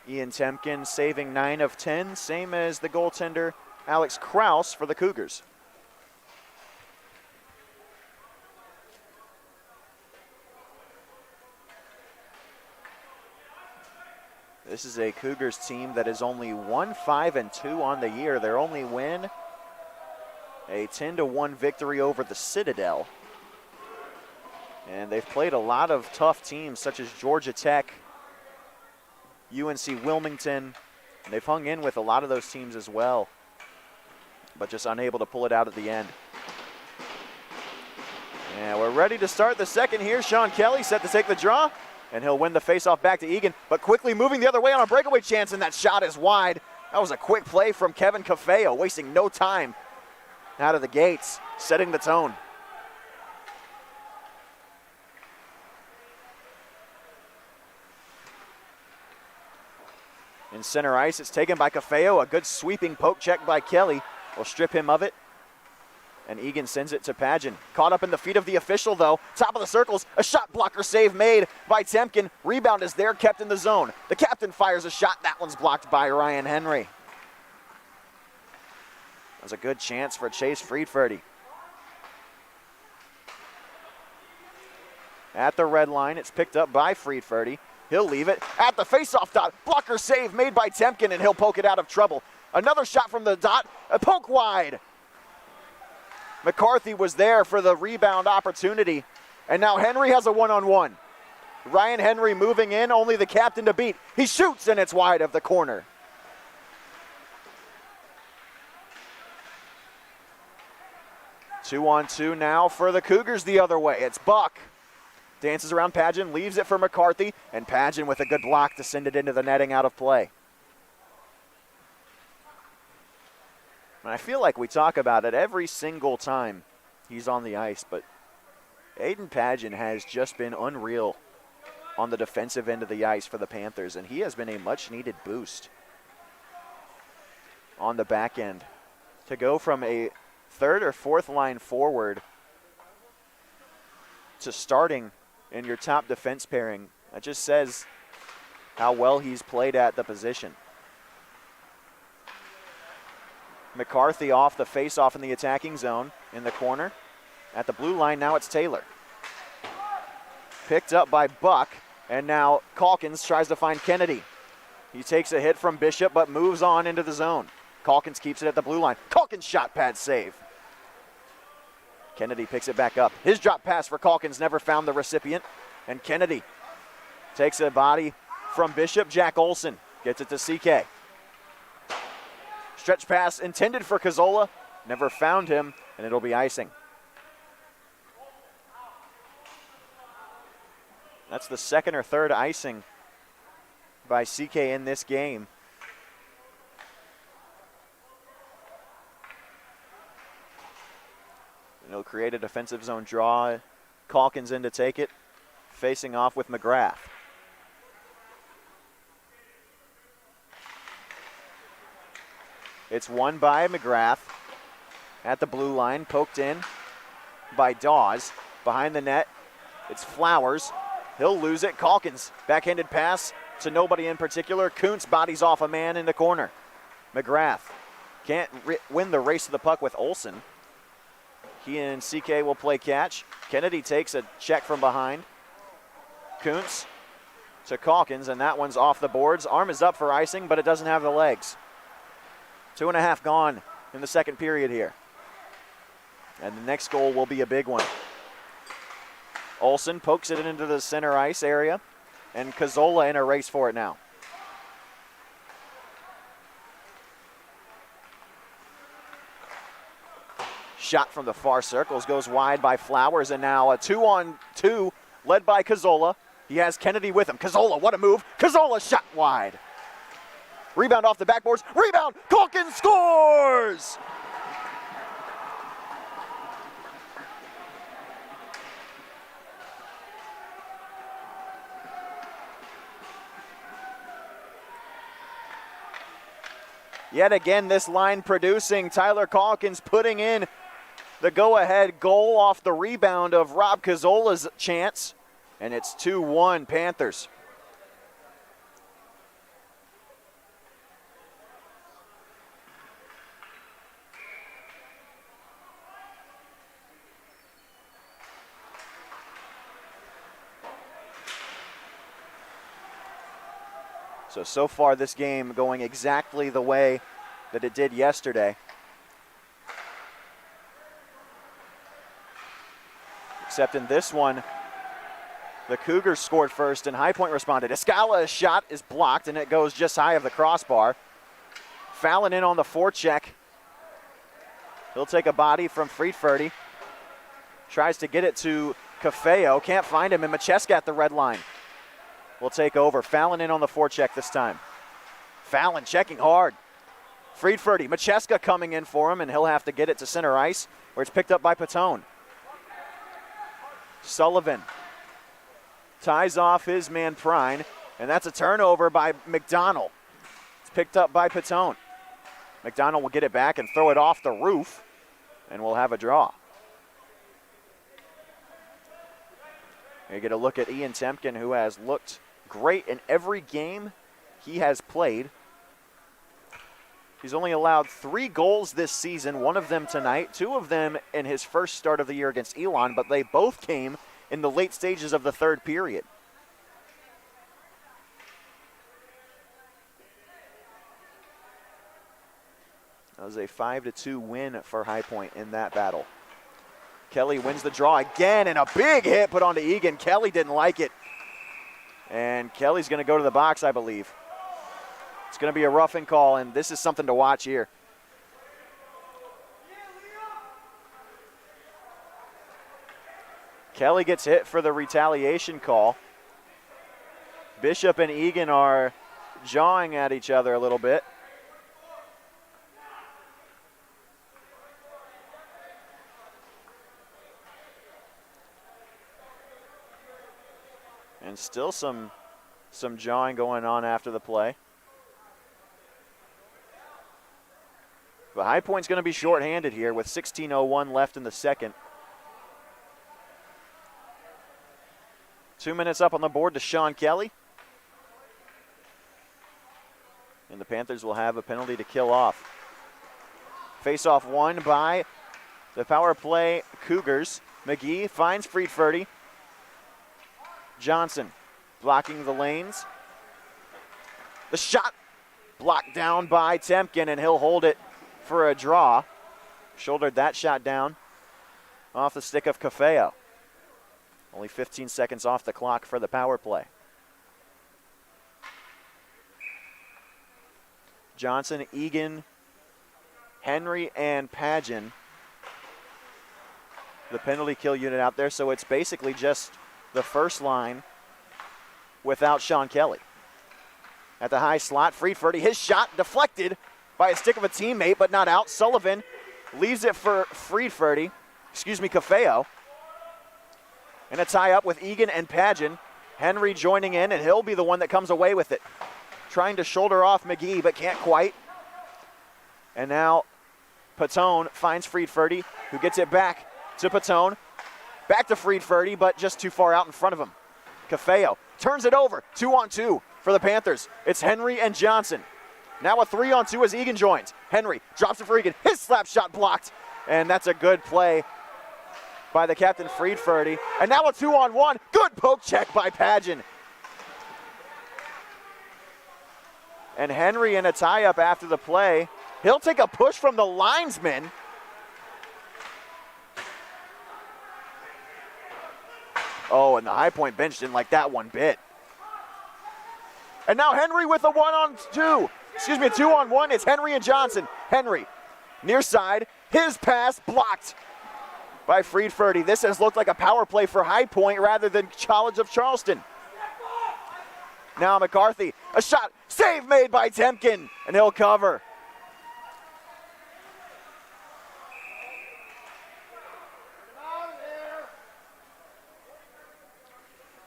Ian Temkin saving 9 of 10, same as the goaltender Alex Kraus for the Cougars. This is a Cougars team that is only 1-5-2 on the year. Their only win, a 10-1 victory over the Citadel. And they've played a lot of tough teams such as Georgia Tech, UNC Wilmington, and they've hung in with a lot of those teams as well, but just unable to pull it out at the end. And we're ready to start the second here. Sean Kelly set to take the draw, and he'll win the faceoff back to Egan, but quickly moving the other way on a breakaway chance, and that shot is wide. That was a quick play from Kevin Cafeo, wasting no time out of the gates, setting the tone. In center ice, it's taken by Cafeo. A good sweeping poke check by Kelly will strip him of it. And Egan sends it to Padgett. Caught up in the feet of the official, though. Top of the circles, a shot blocker save made by Temkin. Rebound is there, kept in the zone. The captain fires a shot. That one's blocked by Ryan Henry. That was a good chance for Chase Friedferdy. At the red line, it's picked up by Friedferdy. He'll leave it at the faceoff dot. Blocker save made by Temkin, and he'll poke it out of trouble. Another shot from the dot, a poke wide. McCarthy was there for the rebound opportunity, and now Henry has a one-on-one. Ryan Henry moving in, only the captain to beat. He shoots, and it's wide of the corner. Two-on-two now for the Cougars the other way. It's Buck. Dances around Padgett, leaves it for McCarthy, and Padgett with a good block to send it into the netting out of play. And I feel like we talk about it every single time he's on the ice, but Aiden Padgett has just been unreal on the defensive end of the ice for the Panthers, and he has been a much-needed boost on the back end. To go from a third or fourth line forward to starting in your top defense pairing, that just says how well he's played at the position. McCarthy off the face-off in the attacking zone in the corner. At the blue line, now it's Taylor. Picked up by Buck, and now Calkins tries to find Kennedy. He takes a hit from Bishop, but moves on into the zone. Calkins keeps it at the blue line. Calkins shot pad save. Kennedy picks it back up. His drop pass for Calkins never found the recipient. And Kennedy takes a body from Bishop. Jack Olson gets it to CK. Stretch pass intended for Cazzola. Never found him, and it'll be icing. That's the second or third icing by CK in this game. And he'll create a defensive zone draw. Calkins in to take it, facing off with McGrath. It's won by McGrath at the blue line, poked in by Dawes. Behind the net, it's Flowers. He'll lose it. Calkins, backhanded pass to nobody in particular. Kuntz bodies off a man in the corner. McGrath can't win the race to the puck with Olson. He and CK will play catch. Kennedy takes a check from behind. Kuntz to Calkins, and that one's off the boards. Arm is up for icing, but it doesn't have the legs. 2.5 gone in the second period here. And the next goal will be a big one. Olson pokes it into the center ice area, and Cazzola in a race for it now. Shot from the far circles goes wide by Flowers, and now a 2-on-2 led by Cazzola. He has Kennedy with him. Cazzola, what a move. Cazzola shot wide. Rebound off the backboards. Rebound. Calkins scores. Yet again, this line producing. Tyler Calkins putting in the go-ahead goal off the rebound of Rob Cazzola's chance. And it's 2-1 Panthers. So far this game going exactly the way that it did yesterday. Except in this one, the Cougars scored first and High Point responded. Escala's shot is blocked and it goes just high of the crossbar. Fallon in on the forecheck. He'll take a body from Friedferdy. Tries to get it to Cafeo, can't find him, and Macheska at the red line will take over. Fallon in on the forecheck this time. Fallon checking hard. Friedferdy, Macheska coming in for him, and he'll have to get it to center ice, where it's picked up by Patone. Sullivan ties off his man Prine, and that's a turnover by McDonald. It's picked up by Patone. McDonald will get it back and throw it off the roof, and we'll have a draw. You get a look at Ian Temkin, who has looked great in every game he has played. He's only allowed 3 goals this season, one of them tonight, 2 of them in his first start of the year against Elon, but they both came in the late stages of the third period. That was a 5-2 win for High Point in that battle. Kelly wins the draw again, and a big hit put onto Egan. Kelly didn't like it. And Kelly's going to go to the box, I believe. It's going to be a roughing call, and this is something to watch here. Kelly gets hit for the retaliation call. Bishop and Egan are jawing at each other a little bit. And still some jawing going on after the play. But High Point's going to be shorthanded here with 16:01 left in the second. 2 minutes up on the board to Sean Kelly. And the Panthers will have a penalty to kill off. Face-off won by the power play Cougars. McGee finds Friedferdy. Johnson blocking the lanes. The shot blocked down by Temkin, and he'll hold it for a draw. Shouldered that shot down off the stick of Cafeo. Only 15 seconds off the clock for the power play. Johnson, Egan, Henry, and Pageon. The penalty kill unit out there, so it's basically just the first line without Sean Kelly. At the high slot, Friedferdy, his shot deflected by a stick of a teammate, but not out. Sullivan leaves it for Cafeo. And a tie up with Egan and Pageon. Henry joining in, and he'll be the one that comes away with it. Trying to shoulder off McGee, but can't quite. And now Patone finds Friedferdy, who gets it back to Patone. Back to Friedferdy, but just too far out in front of him. Cafeo turns it over, 2-on-2 for the Panthers. It's Henry and Johnson. Now a 3-on-2 as Egan joins. Henry drops it for Egan. His slap shot blocked, and that's a good play by the captain Friedferdy. And now a 2-on-1. Good poke check by Pageon. And Henry in a tie-up after the play. He'll take a push from the linesman. Oh, and the High Point bench didn't like that one bit. And now Henry with a 1-on-2. Excuse me, a 2-on-1. It's Henry and Johnson. Henry, near side. His pass blocked by Friedferdy. This has looked like a power play for High Point rather than College of Charleston. Now McCarthy, a shot, save made by Temkin, and he'll cover.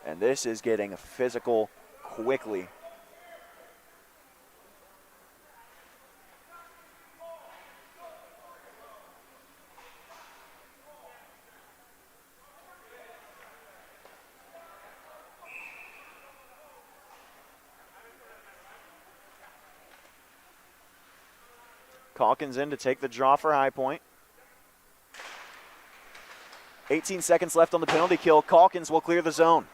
And this is getting physical quickly. Calkins in to take the draw for High Point. 18 seconds left on the penalty kill. Calkins will clear the zone.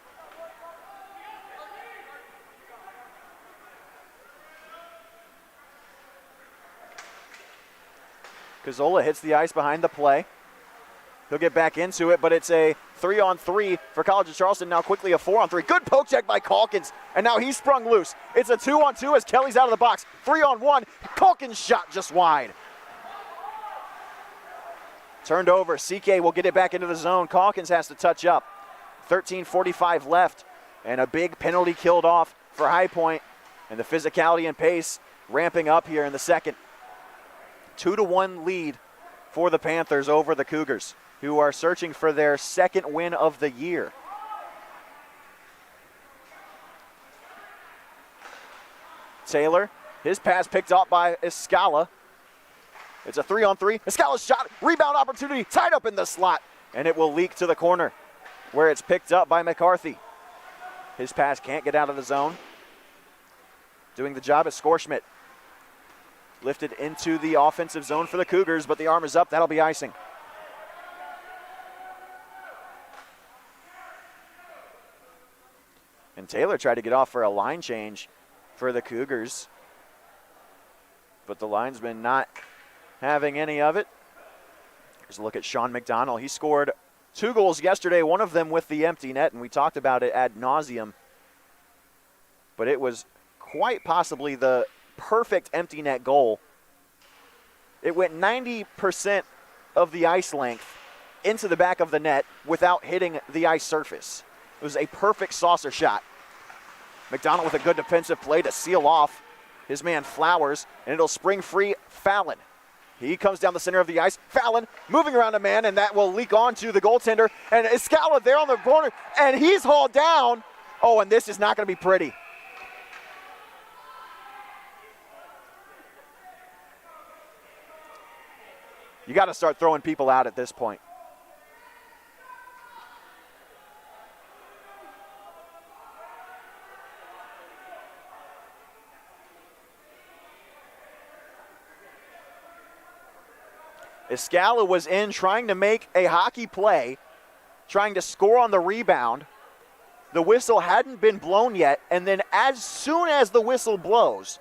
Cazzola hits the ice behind the play. He'll get back into it, but it's a 3-on-3 for College of Charleston. Now quickly a 4-on-3. Good poke check by Calkins, and now he's sprung loose. It's a 2-on-2 as Kelly's out of the box. 3-on-1. Calkins shot just wide. Turned over. CK will get it back into the zone. Calkins has to touch up. 13:45 left, and a big penalty killed off for High Point, and the physicality and pace ramping up here in the second. 2-1 lead for the Panthers over the Cougars, who are searching for their second win of the year. Taylor, his pass picked up by Escala. It's a 3-on-3. Escala's shot, rebound opportunity, tied up in the slot, and it will leak to the corner where it's picked up by McCarthy. His pass can't get out of the zone. Doing the job is Skorschmidt. Lifted into the offensive zone for the Cougars, but the arm is up. That'll be icing. And Taylor tried to get off for a line change for the Cougars, but the linesman not having any of it. Here's a look at Sean McDonald. He scored 2 goals yesterday, one of them with the empty net, and we talked about it ad nauseum. But it was quite possibly the perfect empty net goal. It went 90% of the ice length into the back of the net without hitting the ice surface. It was a perfect saucer shot. McDonald with a good defensive play to seal off his man Flowers, and it'll spring free Fallon. He comes down the center of the ice. Fallon moving around a man, and that will leak onto the goaltender. And Escala there on the corner, and he's hauled down. Oh, and this is not going to be pretty. You got to start throwing people out at this point. Escala was in trying to make a hockey play, trying to score on the rebound. The whistle hadn't been blown yet, and then as soon as the whistle blows,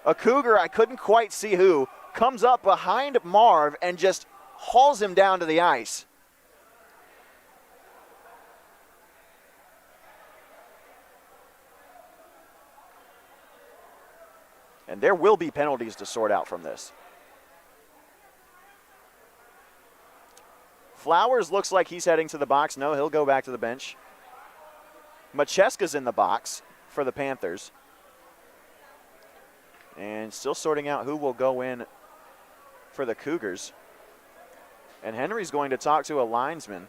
a Cougar, I couldn't quite see who, comes up behind Marv and just hauls him down to the ice. And there will be penalties to sort out from this. Flowers looks like he's heading to the box. No, he'll go back to the bench. Macheska's in the box for the Panthers. And still sorting out who will go in for the Cougars. And Henry's going to talk to a linesman.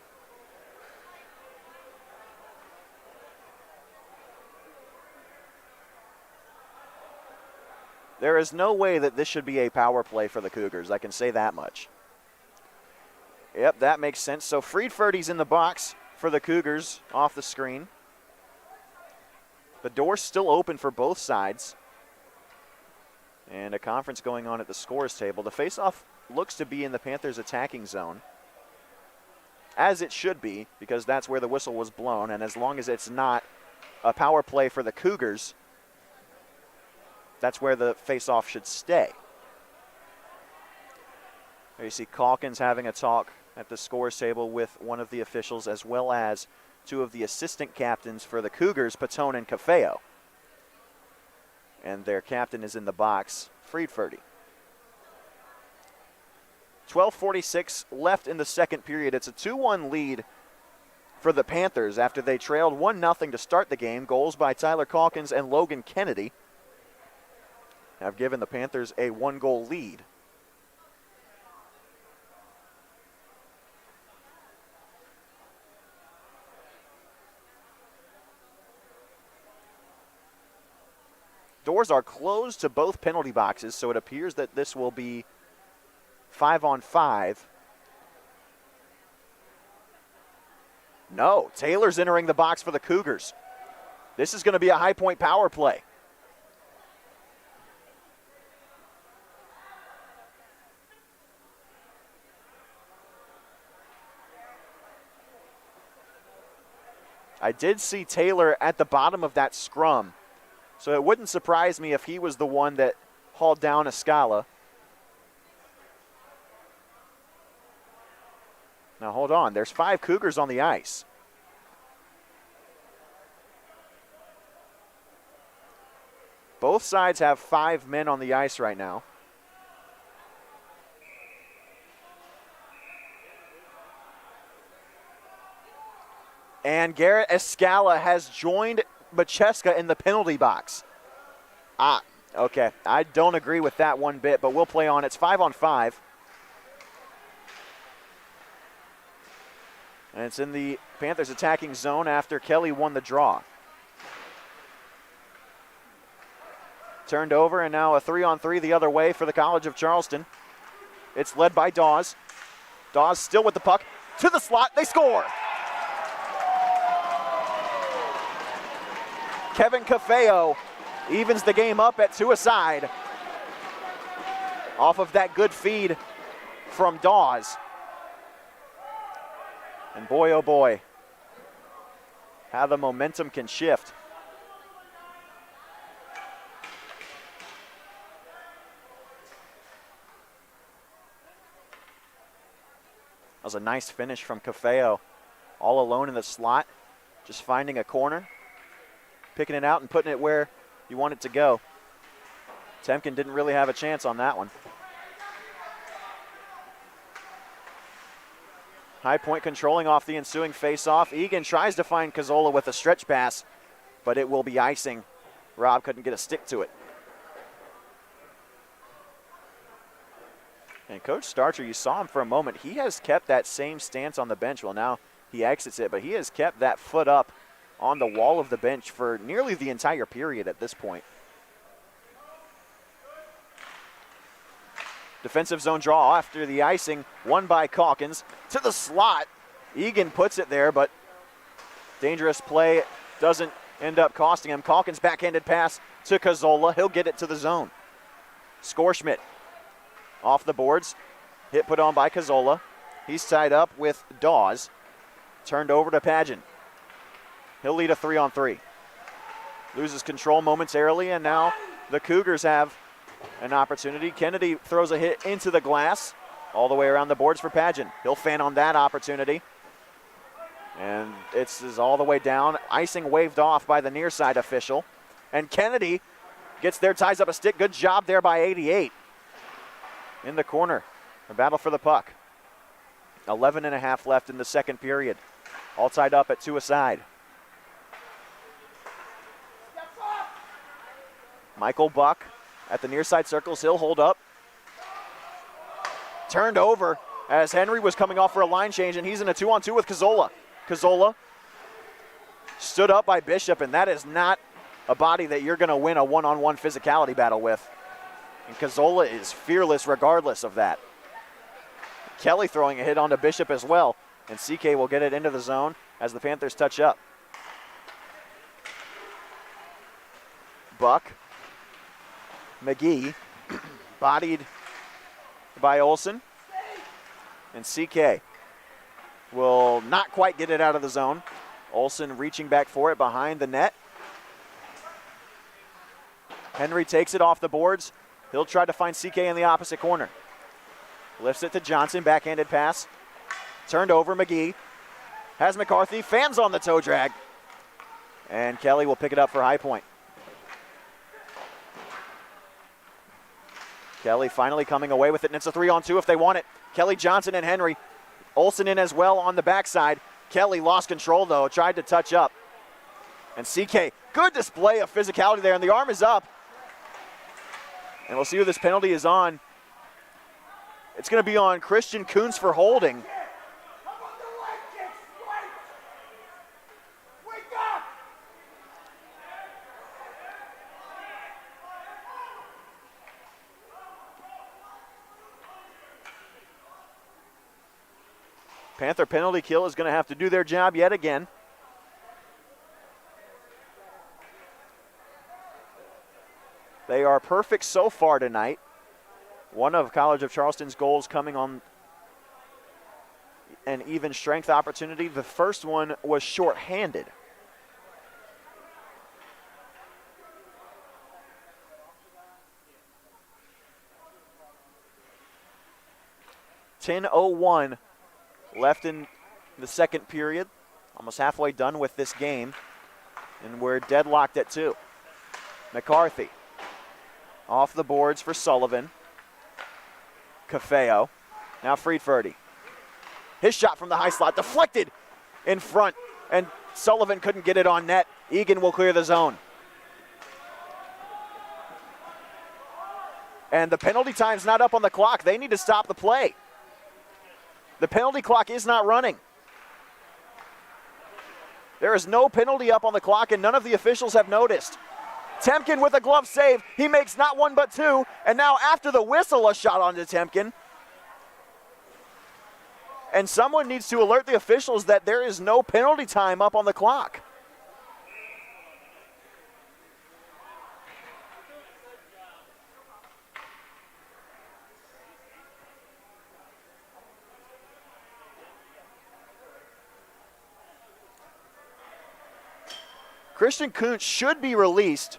There is no way that this should be a power play for the Cougars. I can say that much. Yep, that makes sense. So Friedferdy's in the box for the Cougars off the screen. The door's still open for both sides. And a conference going on at the scores table. The faceoff looks to be in the Panthers' attacking zone, as it should be, because that's where the whistle was blown. And as long as it's not a power play for the Cougars, that's where the faceoff should stay. There you see Calkins having a talk at the scores table with one of the officials, as well as 2 of the assistant captains for the Cougars, Patone and Cafeo. And their captain is in the box, Friedferdy. 12:46 left in the second period. It's a 2-1 lead for the Panthers after they trailed 1-0 to start the game. Goals by Tyler Calkins and Logan Kennedy have given the Panthers a 1-goal lead. Doors are closed to both penalty boxes, so it appears that this will be 5-on-5. No, Taylor's entering the box for the Cougars. This is going to be a High Point power play. I did see Taylor at the bottom of that scrum, so it wouldn't surprise me if he was the one that hauled down Escala. Now hold on, there's 5 Cougars on the ice. Both sides have 5 men on the ice right now. And Garrett Escala has joined Macheska in the penalty box. Okay. I don't agree with that one bit, but we'll play on. It's 5-on-5. And it's in the Panthers attacking zone after Kelly won the draw. Turned over, and now a 3-on-3 the other way for the College of Charleston. It's led by Dawes. Dawes still with the puck. To the slot. They score. Kevin Cafeo evens the game up at 2-a-side off of that good feed from Dawes. And boy, oh boy, how the momentum can shift. That was a nice finish from Cafeo, all alone in the slot, just finding a corner, picking it out and putting it where you want it to go. Temkin didn't really have a chance on that one. High Point controlling off the ensuing faceoff. Egan tries to find Cazzola with a stretch pass, but it will be icing. Rob couldn't get a stick to it. And Coach Starcher, you saw him for a moment. He has kept that same stance on the bench. Well, now he exits it, but he has kept that foot up on the wall of the bench for nearly the entire period at this point. Defensive zone draw after the icing, won by Calkins. To the slot. Egan puts it there, but dangerous play doesn't end up costing him. Calkins backhanded pass to Cazzola. He'll get it to the zone. Skorschmidt off the boards. Hit put on by Cazzola. He's tied up with Dawes. Turned over to Pageant. He'll lead a 3-on-3. Loses control momentarily, and now the Cougars have an opportunity. Kennedy throws a hit into the glass, all the way around the boards for Pageant. He'll fan on that opportunity. And it's all the way down. Icing waved off by the near side official. And Kennedy gets there, ties up a stick. Good job there by 88. In the corner, a battle for the puck. 11.5 left in the second period. All tied up at 2-a-side. Michael Buck at the near side circles. He'll hold up. Turned over as Henry was coming off for a line change, and he's in a 2-on-2 with Cazzola. Cazzola stood up by Bishop, and that is not a body that you're going to win a one-on-one physicality battle with. And Cazzola is fearless regardless of that. Kelly throwing a hit onto Bishop as well, and CK will get it into the zone as the Panthers touch up. Buck. McGee, bodied by Olsen, and CK will not quite get it out of the zone. Olsen reaching back for it behind the net. Henry takes it off the boards. He'll try to find CK in the opposite corner. Lifts it to Johnson, backhanded pass. Turned over, McGee. Has McCarthy, fans on the toe drag. And Kelly will pick it up for High Point. Kelly finally coming away with it, and it's a 3-on-2 if they want it. Kelly, Johnson, and Henry. Olsen in as well on the backside. Kelly lost control, though, tried to touch up. And CK, good display of physicality there, and the arm is up. And we'll see who this penalty is on. It's going to be on Christian Kuntz for holding. Panther penalty kill is going to have to do their job yet again. They are perfect so far tonight. One of College of Charleston's goals coming on an even strength opportunity. The first one was shorthanded. 10:01 left in the second period. Almost halfway done with this game. And we're deadlocked at 2. McCarthy off the boards for Sullivan. Cafeo. Now Friedferdy. His shot from the high slot deflected in front, and Sullivan couldn't get it on net. Egan will clear the zone. And the penalty time's not up on the clock. They need to stop the play. The penalty clock is not running. There is no penalty up on the clock, and none of the officials have noticed. Temkin with a glove save. He makes not one but 2, and now after the whistle, a shot onto Temkin. And someone needs to alert the officials that there is no penalty time up on the clock. Christian Kuntz should be released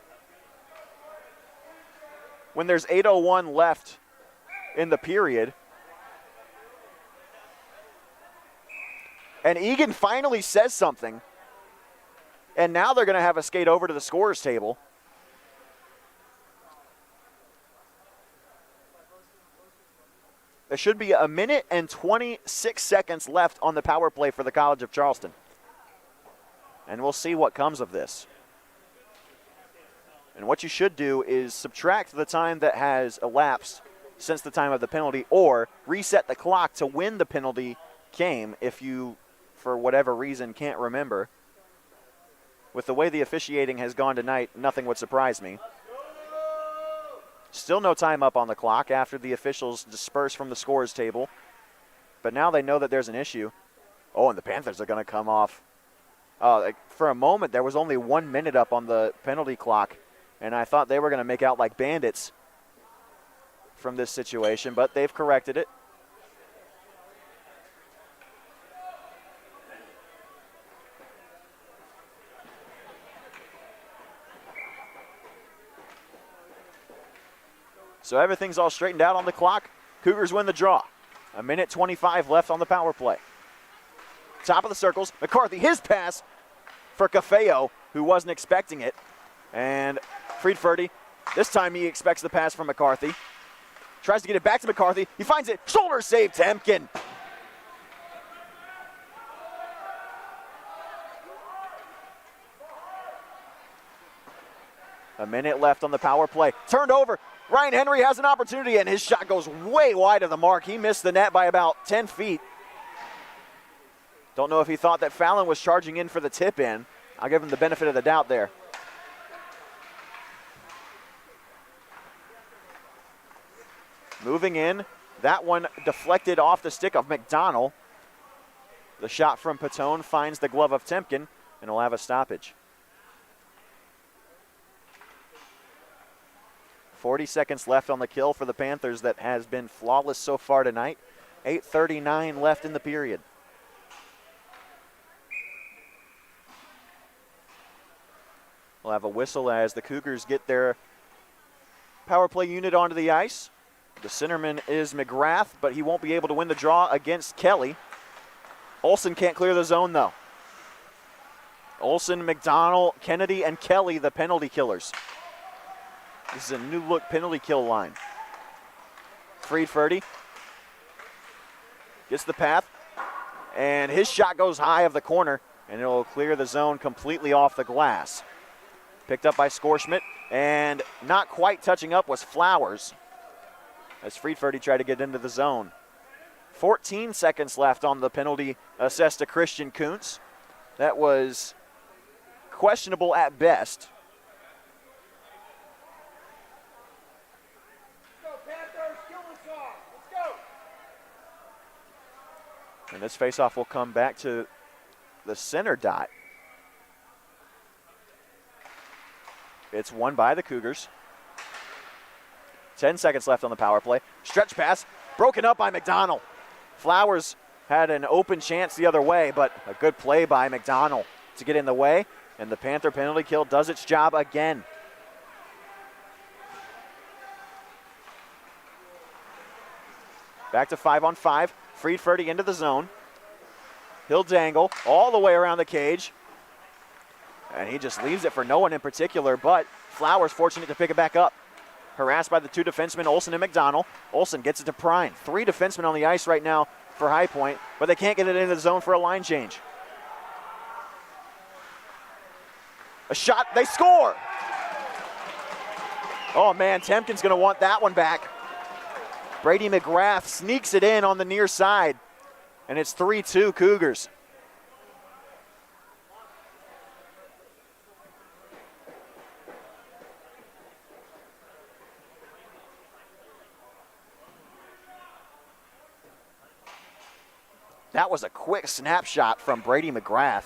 when there's 8:01 left in the period. And Egan finally says something. And now they're going to have a skate over to the scorer's table. There should be 1 minute and 26 seconds left on the power play for the College of Charleston. And we'll see what comes of this. And what you should do is subtract the time that has elapsed since the time of the penalty, or reset the clock to when the penalty came if you, for whatever reason, can't remember. With the way the officiating has gone tonight, nothing would surprise me. Still no time up on the clock after the officials disperse from the scores table. But now they know that there's an issue. Oh, and the Panthers are going to come off. For a moment, there was only 1 minute up on the penalty clock, and I thought they were going to make out like bandits from this situation, but they've corrected it. So everything's all straightened out on the clock. Cougars win the draw. 1 minute 25 left on the power play. Top of the circles, McCarthy, his pass for Cafeo, who wasn't expecting it. And Friedferdy, this time he expects the pass from McCarthy. Tries to get it back to McCarthy. He finds it. Shoulder save, Temkin. A minute left on the power play. Turned over. Ryan Henry has an opportunity, and his shot goes way wide of the mark. He missed the net by about 10 feet. Don't know if he thought that Fallon was charging in for the tip in. I'll give him the benefit of the doubt there. Moving in, that one deflected off the stick of McDonald. The shot from Patone finds the glove of Temkin, and he'll have a stoppage. 40 seconds left on the kill for the Panthers that has been flawless so far tonight. 8:39 left in the period. We'll have a whistle as the Cougars get their power play unit onto the ice. The centerman is McGrath, but he won't be able to win the draw against Kelly. Olsen can't clear the zone, though. Olsen, McDonald, Kennedy, and Kelly, the penalty killers. This is a new-look penalty kill line. Friedferdy gets the path, and his shot goes high of the corner, and it'll clear the zone completely off the glass. Picked up by Skorschmidt, and not quite touching up was Flowers as Friedferdy tried to get into the zone. 14 seconds left on the penalty assessed to Christian Kuntz. That was questionable at best. And this faceoff will come back to the center dot. It's won by the Cougars. 10 seconds left on the power play. Stretch pass, broken up by McDonald. Flowers had an open chance the other way, but a good play by McDonald to get in the way, and the Panther penalty kill does its job again. Back to 5-on-5. Friedferdy into the zone. He'll dangle all the way around the cage. And he just leaves it for no one in particular, but Flowers fortunate to pick it back up. Harassed by the two defensemen, Olsen and McDonald. Olsen gets it to Prine. 3 defensemen on the ice right now for High Point, but they can't get it into the zone for a line change. A shot, they score! Oh man, Temkin's gonna want that one back. Brady McGrath sneaks it in on the near side, and it's 3-2 Cougars. That was a quick snapshot from Brady McGrath.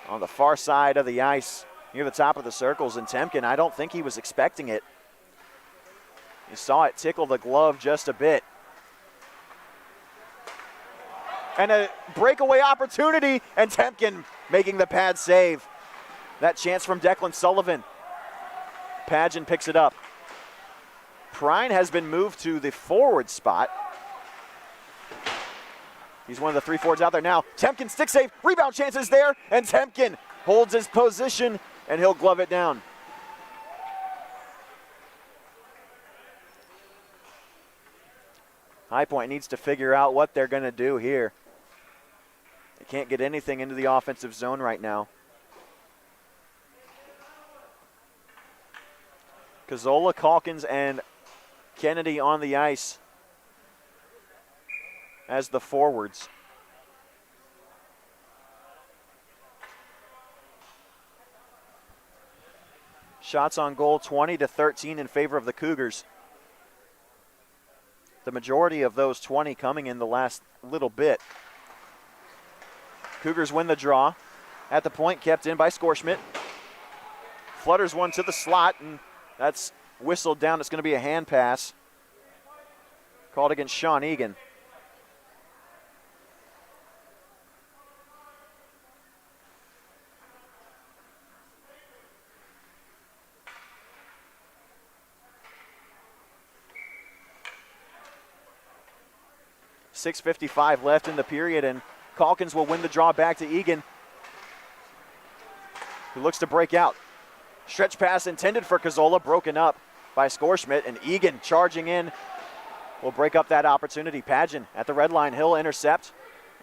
On the far side of the ice, near the top of the circles, and Temkin, I don't think he was expecting it. You saw it tickle the glove just a bit. And a breakaway opportunity, and Temkin making the pad save. That chance from Declan Sullivan. Padgett picks it up. Prine has been moved to the forward spot. He's one of the 3 forwards out there now. Temkin stick save, rebound chances there, and Temkin holds his position, and he'll glove it down. High Point needs to figure out what they're going to do here. They can't get anything into the offensive zone right now. Cazzola, Calkins, and Kennedy on the ice as the forwards. Shots on goal 20-13 in favor of the Cougars. The majority of those 20 coming in the last little bit. Cougars win the draw. At the point, kept in by Skorschmidt. Flutters one to the slot, and that's whistled down. It's going to be a hand pass. Called against Sean Egan. .6:55 left in the period, and Calkins will win the draw back to Egan, who looks to break out. Stretch pass intended for Cazzola, broken up by Skorschmidt, and Egan charging in will break up that opportunity. Padgett at the red line, he'll intercept,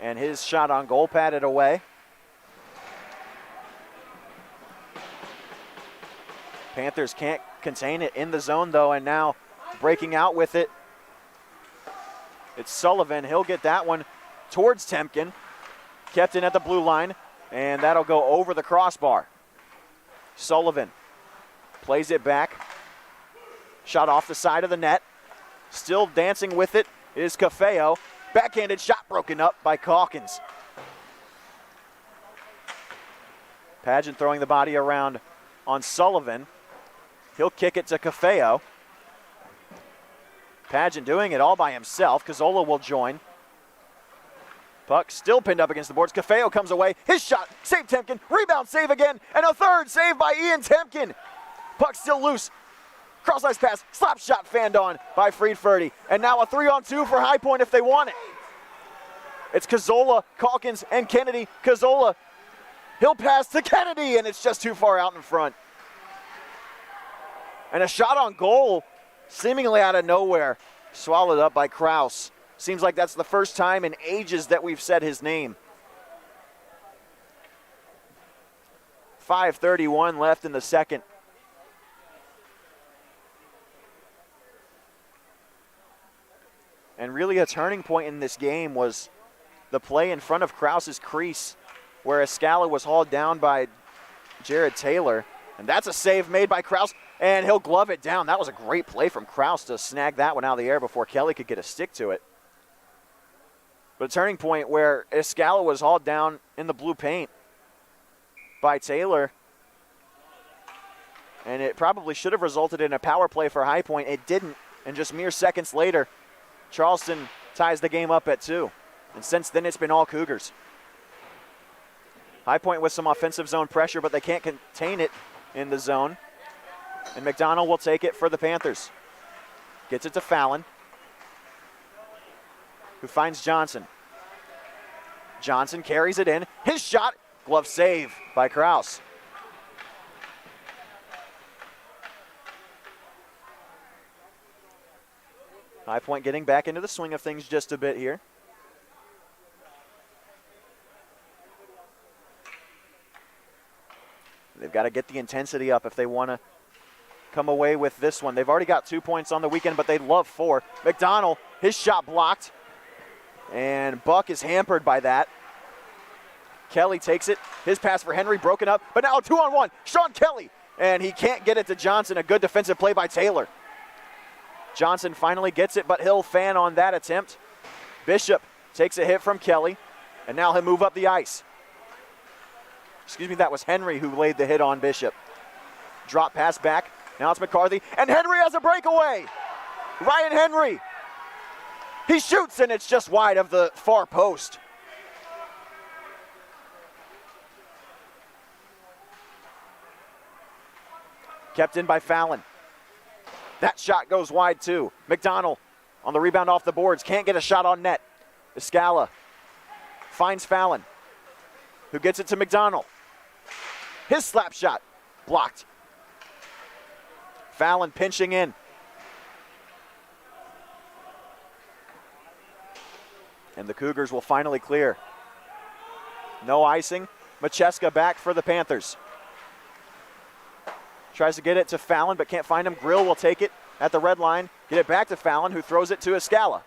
and his shot on goal patted away. Panthers can't contain it in the zone though, and now breaking out with it. It's Sullivan. He'll get that one towards Temkin. Kept in at the blue line, and that'll go over the crossbar. Sullivan plays it back. Shot off the side of the net. Still dancing with it is Cafeo. Backhanded shot broken up by Calkins. Padgett throwing the body around on Sullivan. He'll kick it to Cafeo. Padgett doing it all by himself. Cazzola will join. Puck still pinned up against the boards. Cafeo comes away. His shot, save Temkin. Rebound, save again. And a third save by Ian Temkin. Puck still loose. Cross-ice pass, slap shot fanned on by Friedferdy. And now a 3-on-2 for High Point if they want it. It's Cazzola, Calkins, and Kennedy. Cazzola, he'll pass to Kennedy, and it's just too far out in front. And a shot on goal, seemingly out of nowhere, swallowed up by Kraus. Seems like that's the first time in ages that we've said his name. 5:31 left in the second. And really a turning point in this game was the play in front of Kraus's crease, where Escala was hauled down by Jared Taylor. And that's a save made by Kraus, and he'll glove it down. That was a great play from Kraus to snag that one out of the air before Kelly could get a stick to it. But a turning point where Escala was hauled down in the blue paint by Taylor. And it probably should have resulted in a power play for High Point. It didn't, and just mere seconds later, Charleston ties the game up at 2. And since then, it's been all Cougars. High Point with some offensive zone pressure, but they can't contain it in the zone. And McDonald will take it for the Panthers. Gets it to Fallon. who finds Johnson. Johnson carries it in. His shot, glove save by Kraus. High Point getting back into the swing of things just a bit here. They've got to get the intensity up if they want to come away with this one. They've already got 2 points on the weekend, but they'd love 4. McDonald, his shot blocked, and Buck is hampered by that. Kelly takes it. His pass for Henry broken up, but now a 2-on-1. Sean Kelly, and he can't get it to Johnson. A good defensive play by Taylor. Johnson finally gets it, but he'll fan on that attempt. Bishop takes a hit from Kelly, and now he'll move up the ice. Excuse me, that was Henry who laid the hit on Bishop. Drop pass back. Now it's McCarthy, and Henry has a breakaway. Ryan Henry. He shoots, and it's just wide of the far post. Kept in by Fallon. That shot goes wide too. McDonald on the rebound off the boards. Can't get a shot on net. Escala finds Fallon, who gets it to McDonald. His slap shot blocked. Fallon pinching in. And the Cougars will finally clear. No icing. Macheska back for the Panthers. Tries to get it to Fallon, but can't find him. Grill will take it at the red line. Get it back to Fallon, who throws it to Escala.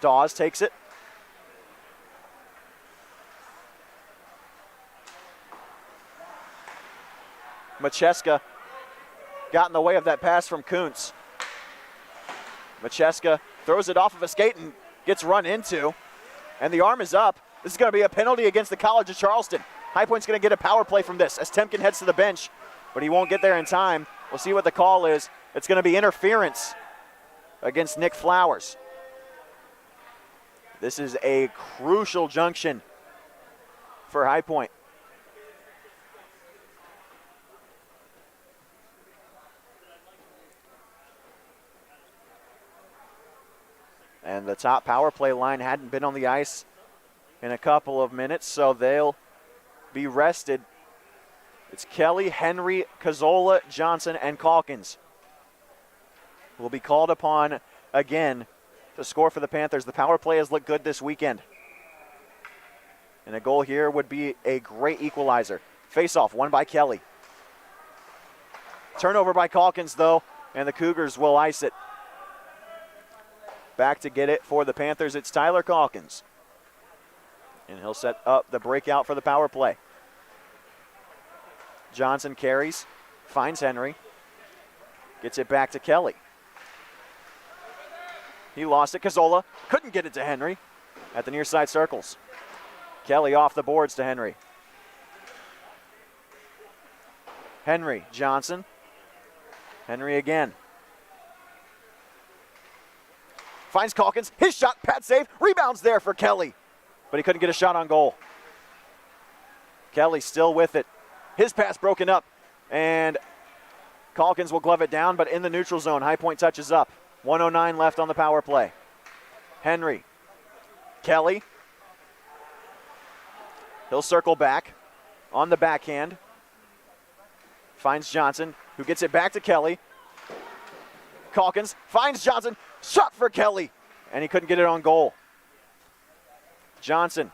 Dawes takes it. Macheska got in the way of that pass from Kuntz. Macheska throws it off of a skate and gets run into. And the arm is up. This is going to be a penalty against the College of Charleston. High Point's going to get a power play from this as Temkin heads to the bench, but he won't get there in time. We'll see what the call is. It's going to be interference against Nick Flowers. This is a crucial junction for High Point. And the top power play line hadn't been on the ice in a couple of minutes, so they'll be rested. It's Kelly, Henry, Cazzola, Johnson, and Calkins will be called upon again to score for the Panthers. The power play has looked good this weekend. And a goal here would be a great equalizer. Face-off, won by Kelly. Turnover by Calkins, though, and the Cougars will ice it. Back to get it for the Panthers, it's Tyler Calkins. And he'll set up the breakout for the power play. Johnson carries, finds Henry, gets it back to Kelly. He lost it. Cazzola couldn't get it to Henry at the near side circles. Kelly off the boards to Henry. Henry, Johnson. Henry again. Finds Calkins. His shot, pad save. Rebounds there for Kelly, but he couldn't get a shot on goal. Kelly still with it. His pass broken up, and Calkins will glove it down, but in the neutral zone. High Point touches up. 1:09 left on the power play. Henry. Kelly. He'll circle back on the backhand. Finds Johnson, who gets it back to Kelly. Calkins finds Johnson. Shot for Kelly, and he couldn't get it on goal. Johnson.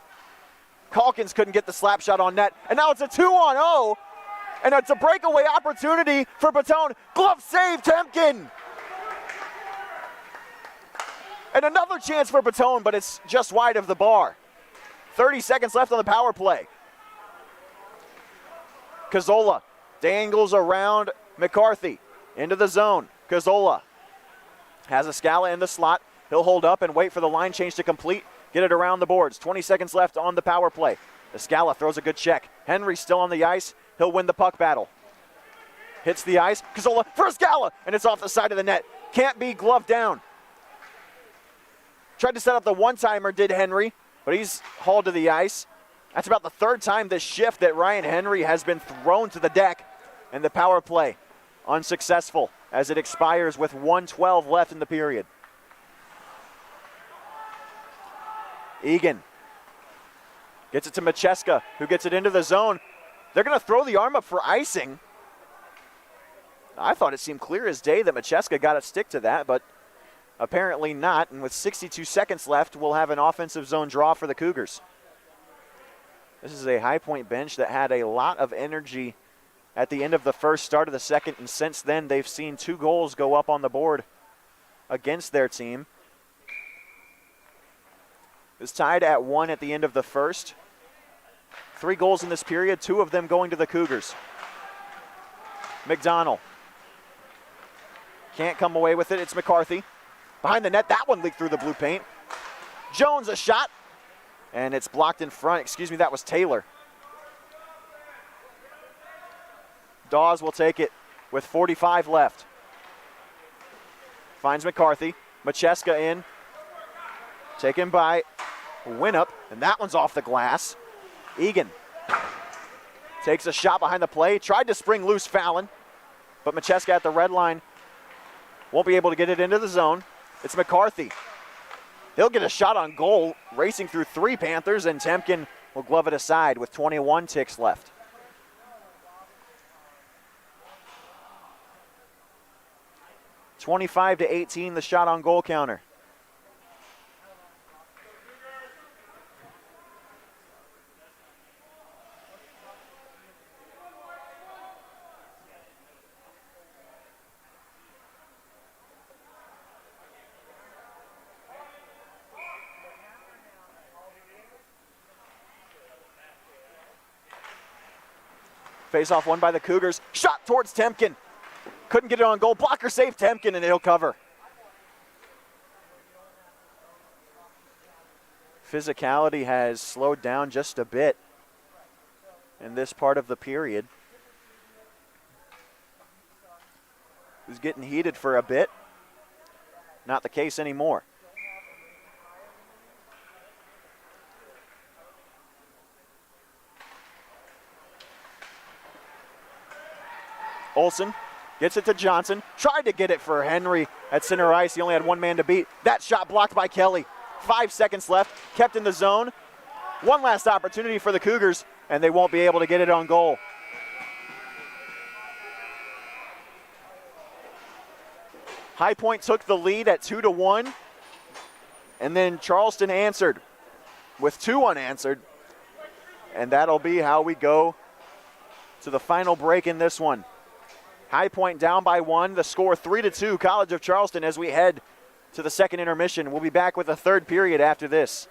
Calkins couldn't get the slap shot on net, and now it's a 2-on-0, and it's a breakaway opportunity for Batone. Glove save, Temkin. And another chance for Batone, but it's just wide of the bar. 30 seconds left on the power play. Cazzola dangles around McCarthy into the zone. Cazzola has Escala in the slot. He'll hold up and wait for the line change to complete. Get it around the boards. 20 seconds left on the power play. Escala throws a good check. Henry still on the ice. He'll win the puck battle. Hits the ice. Cazzola for Escala, and it's off the side of the net. Can't be gloved down. Tried to set up the one-timer, did Henry, but he's hauled to the ice. That's about the third time this shift that Ryan Henry has been thrown to the deck, and the power play unsuccessful. as it expires with 1:12 left in the period. Egan gets it to Macheska, who gets it into the zone. They're going to throw the arm up for icing. I thought it seemed clear as day that Macheska got to stick to that, but apparently not. And with 62 seconds left, we'll have an offensive zone draw for the Cougars. This is a High Point bench that had a lot of energy at the end of the first, start of the second, and since then they've seen 2 goals go up on the board against their team. It was tied at 1 at the end of the first. 3 goals in this period, 2 of them going to the Cougars. McDonald can't come away with it. It's McCarthy. Behind the net, that one leaked through the blue paint. Jones, a shot, and it's blocked in front. Excuse me, that was Taylor. Dawes will take it with 45 left. Finds McCarthy. Macheska in. Taken by Winup, and that one's off the glass. Egan takes a shot behind the play. Tried to spring loose Fallon, but Macheska at the red line won't be able to get it into the zone. It's McCarthy. He'll get a shot on goal, racing through 3 Panthers, and Temkin will glove it aside with 21 ticks left. (25-18) the shot on goal counter. Face-off won by the Cougars. Shot towards Temkin. Couldn't get it on goal. Blocker save Temkin, and he'll cover. Physicality has slowed down just a bit in this part of the period. It was getting heated for a bit. Not the case anymore. Olsen gets it to Johnson. Tried to get it for Henry at center ice. He only had 1 man to beat. That shot blocked by Kelly. 5 seconds left. Kept in the zone. One last opportunity for the Cougars, and they won't be able to get it on goal. High Point took the lead at 2-1, and then Charleston answered with 2 unanswered, and that'll be how we go to the final break in this one. High Point down by 1, the score 3-2, College of Charleston, as we head to the second intermission. We'll be back with the third period after this.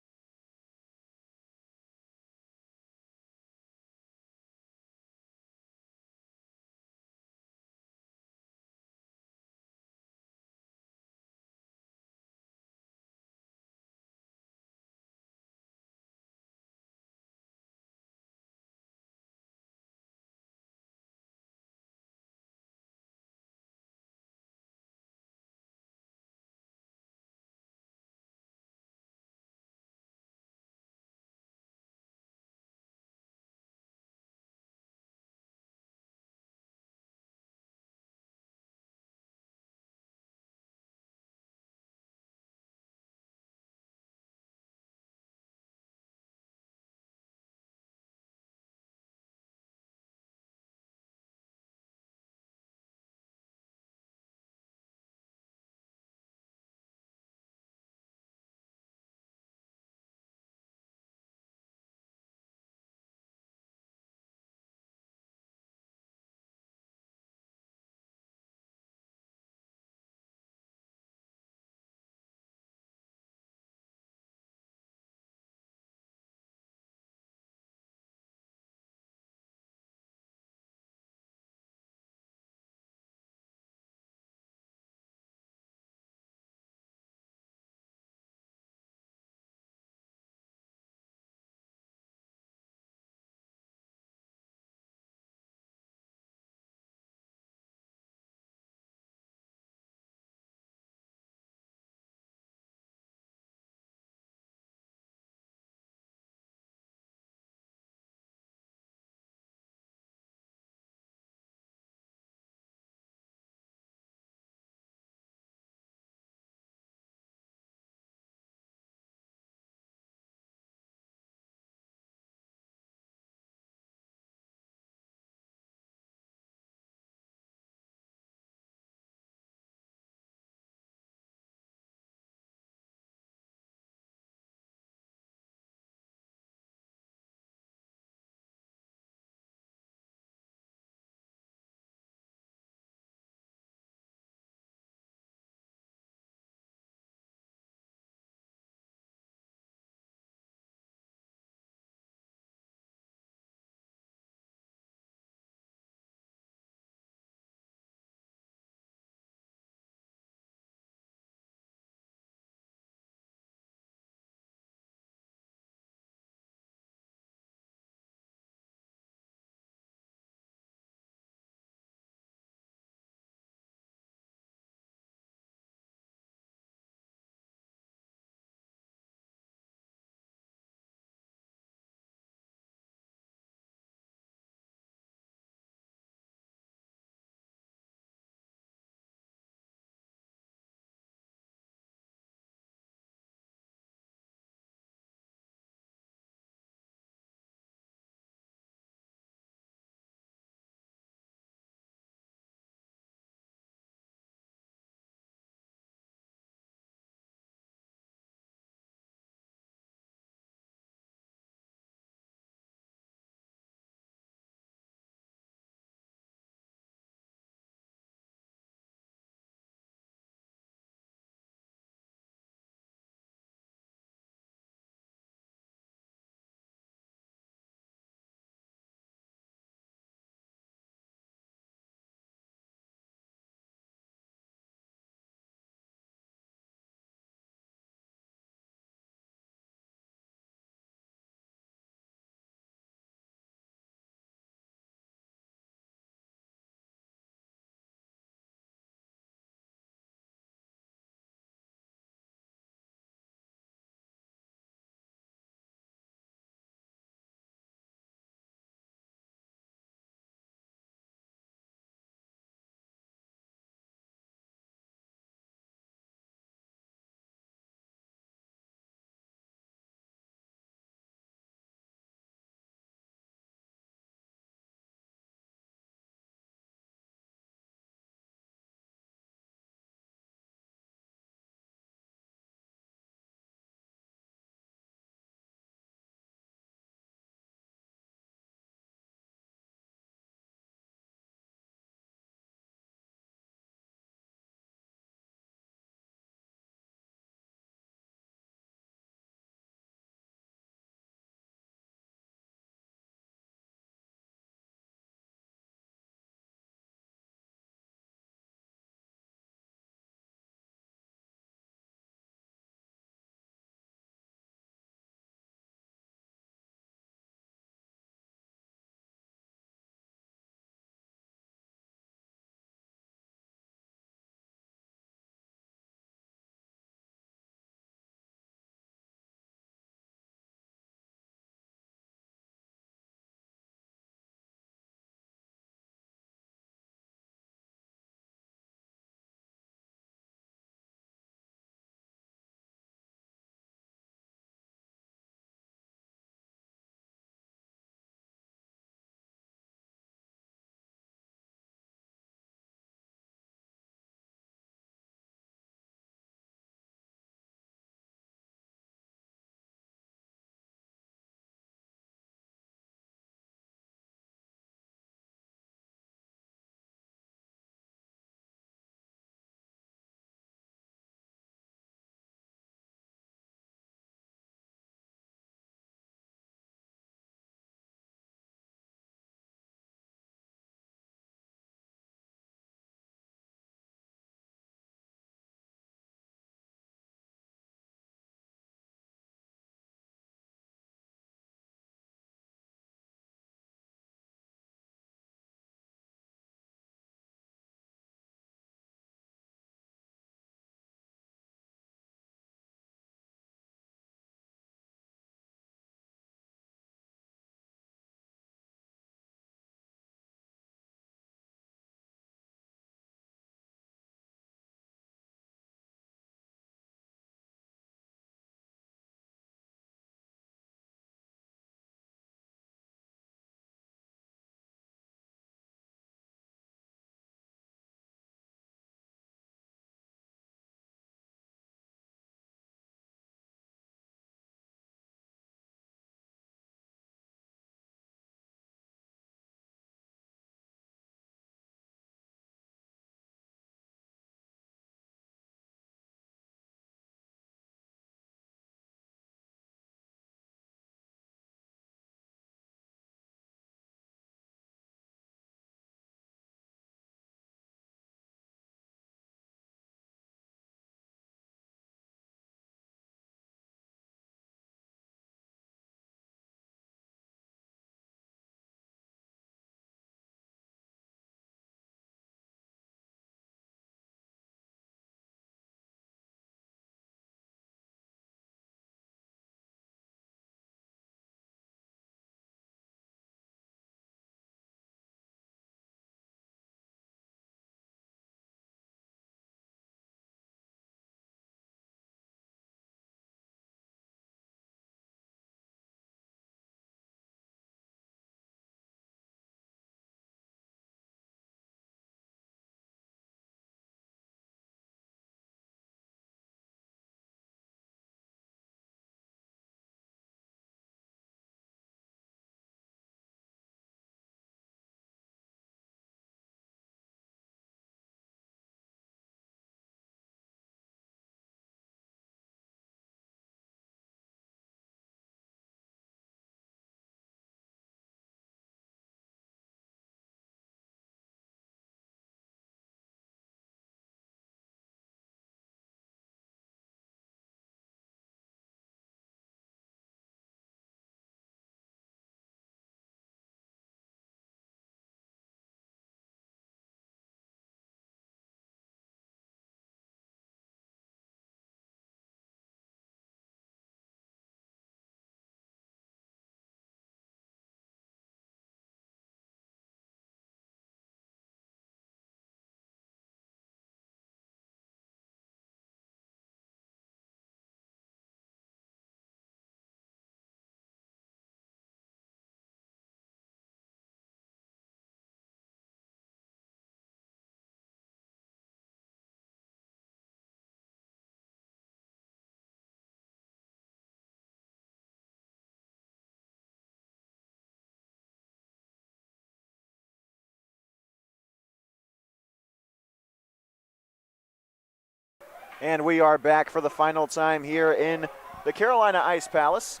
And we are back for the final time here in the Carolina Ice Palace.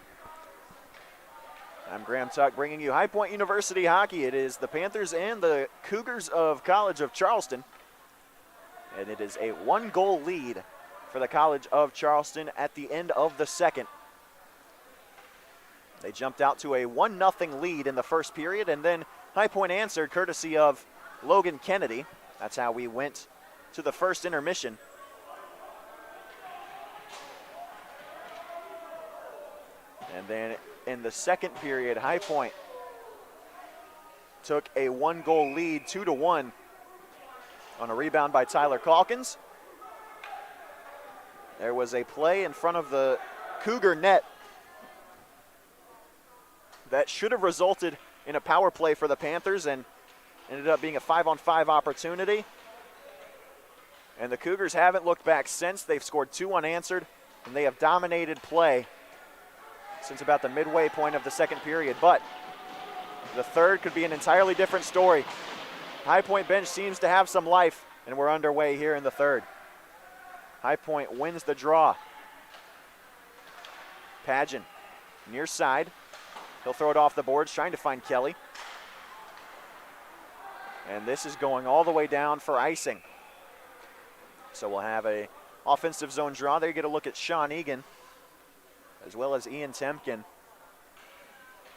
I'm Graham Tuck bringing you High Point University hockey. It is the Panthers and the Cougars of College of Charleston. And it is a 1-goal lead for the College of Charleston at the end of the second. They jumped out to a 1-0 lead in the first period, and then High Point answered courtesy of Logan Kennedy. That's how we went to the first intermission. And then in the second period, High Point took a 1-goal lead, 2-1, on a rebound by Tyler Calkins. There was a play in front of the Cougar net that should have resulted in a power play for the Panthers and ended up being a 5-on-5 opportunity. And the Cougars haven't looked back since. They've scored 2 unanswered, and they have dominated play since about the midway point of the second period. But the third could be an entirely different story. High Point bench seems to have some life, and we're underway here in the third. High Point wins the draw. Pageant, near side. He'll throw it off the boards, trying to find Kelly. And this is going all the way down for icing. So we'll have a offensive zone draw. There you get a look at Sean Egan, as well as Ian Temkin.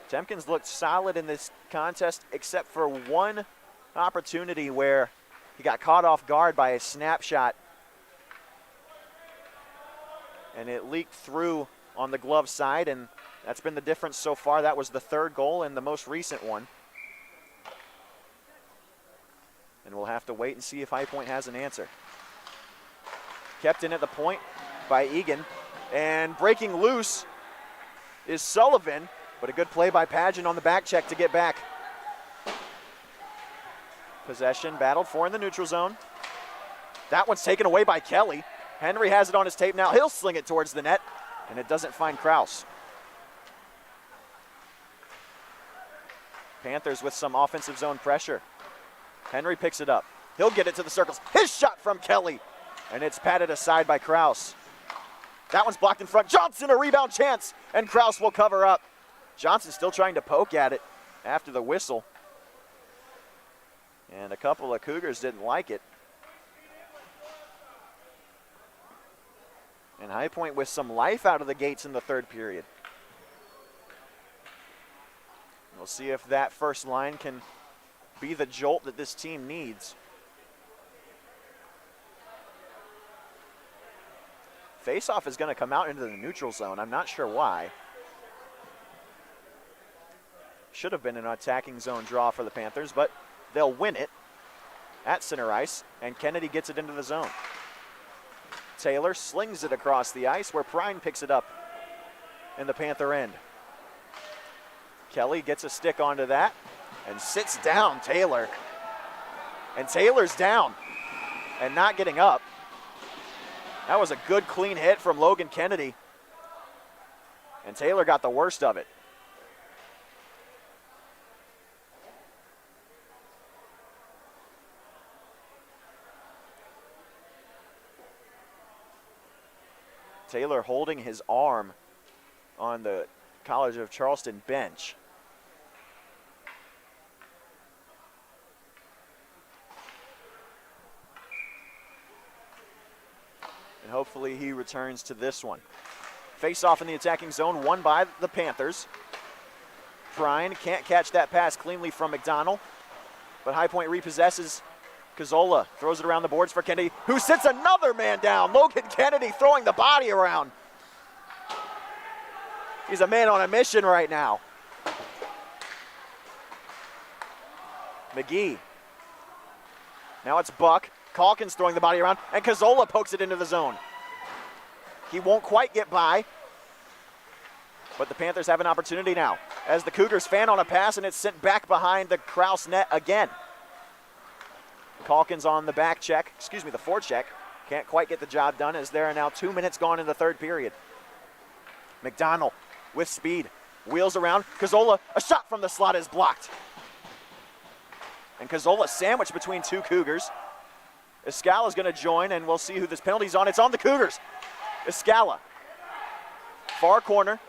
Temkin's looked solid in this contest, except for one opportunity where he got caught off guard by a snapshot, and it leaked through on the glove side, and that's been the difference so far. That was the third goal and the most recent one. And we'll have to wait and see if High Point has an answer. Kept in at the point by Egan, and breaking loose is Sullivan, but a good play by Pageant on the back check to get back. Possession battled for in the neutral zone. That one's taken away by Kelly. Henry has it on his tape now. He'll sling it towards the net, and it doesn't find Kraus. Panthers with some offensive zone pressure. Henry picks it up. He'll get it to the circles. His shot from Kelly, and it's patted aside by Kraus. That one's blocked in front. Johnson, a rebound chance, and Kraus will cover up. Johnson still trying to poke at it after the whistle. And a couple of Cougars didn't like it. And High Point with some life out of the gates in the third period. We'll see if that first line can be the jolt that this team needs. Faceoff is going to come out into the neutral zone. I'm not sure why. Should have been an attacking zone draw for the Panthers, but they'll win it at center ice, and Kennedy gets it into the zone. Taylor slings it across the ice where Prine picks it up in the Panther end. Kelly gets a stick onto that and sits down Taylor. And Taylor's down and not getting up. That was a good clean hit from Logan Kennedy. And Taylor got the worst of it. Taylor holding his arm on the College of Charleston bench. And hopefully he returns to this one. Face off in the attacking zone, won by the Panthers. Prine can't catch that pass cleanly from McDonald, but High Point repossesses. Cazzola throws it around the boards for Kennedy, who sits another man down. Logan Kennedy throwing the body around. He's a man on a mission right now. McGee. Now it's Buck. Calkins throwing the body around, and Cazzola pokes it into the zone. He won't quite get by, but the Panthers have an opportunity now as the Cougars fan on a pass, and it's sent back behind the Kraus net again. Calkins on the back check, the forecheck. Can't quite get the job done as there are now 2 minutes gone in the third period. McDonald with speed, wheels around. Cazzola, a shot from the slot is blocked. And Cazzola sandwiched between two Cougars. Escala's going to join, and we'll see who this penalty's on. It's on the Cougars. Escala, far corner,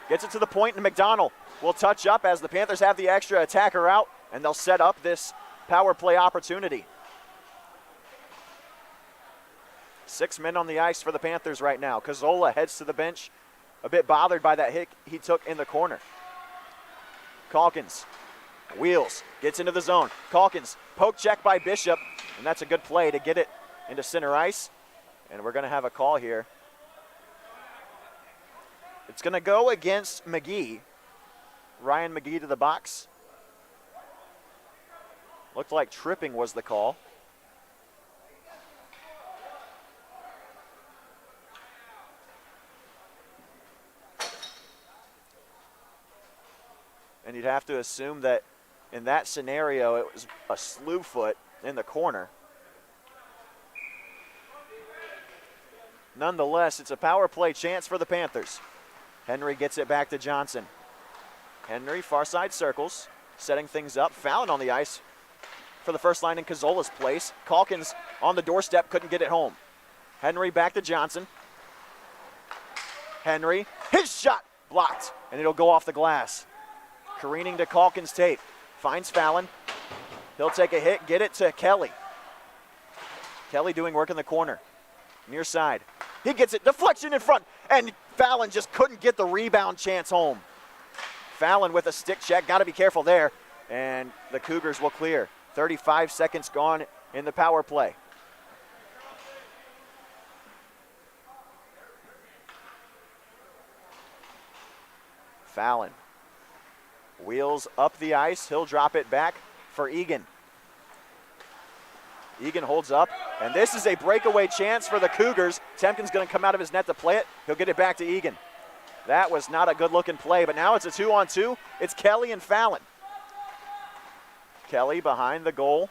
gets it to the point, and McDonald will touch up as the Panthers have the extra attacker out, and they'll set up this power play opportunity. 6 men on the ice for the Panthers right now. Cazzola heads to the bench, a bit bothered by that hit he took in the corner. Calkins wheels, gets into the zone. Calkins, poke check by Bishop, and that's a good play to get it into center ice. And we're going to have a call here. It's going to go against McGee. Ryan McGee to the box. Looked like tripping was the call. And you'd have to assume that in that scenario, it was a slew foot in the corner. Nonetheless, it's a power play chance for the Panthers. Henry gets it back to Johnson. Henry, far side circles, setting things up. Fallon on the ice for the first line in Cazzola's place. Calkins on the doorstep, couldn't get it home. Henry back to Johnson. Henry, his shot blocked, and it'll go off the glass. Careening to Calkins' tape. Finds Fallon. He'll take a hit, get it to Kelly. Kelly doing work in the corner. Near side. He gets it, deflection in front, and Fallon just couldn't get the rebound chance home. Fallon with a stick check, got to be careful there, and the Cougars will clear. 35 seconds gone in the power play. Fallon wheels up the ice. He'll drop it back for Egan. Egan holds up, and this is a breakaway chance for the Cougars. Temkin's going to come out of his net to play it. He'll get it back to Egan. That was not a good-looking play, but now it's a 2-on-2. It's Kelly and Fallon. Kelly behind the goal.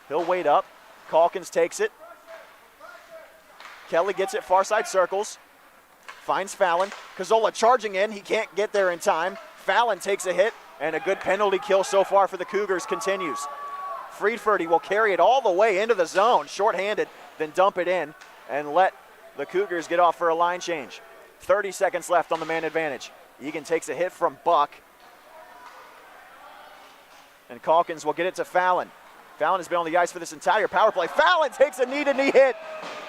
He'll wait up. Calkins takes it. Kelly gets it far side circles. Finds Fallon. Cazzola charging in. He can't get there in time. Fallon takes a hit, and a good penalty kill so far for the Cougars continues. Friedfurdy will carry it all the way into the zone, shorthanded, then dump it in and let the Cougars get off for a line change. 30 seconds left on the man advantage. Egan takes a hit from Buck. And Calkins will get it to Fallon. Fallon has been on the ice for this entire power play. Fallon takes a knee-to-knee hit,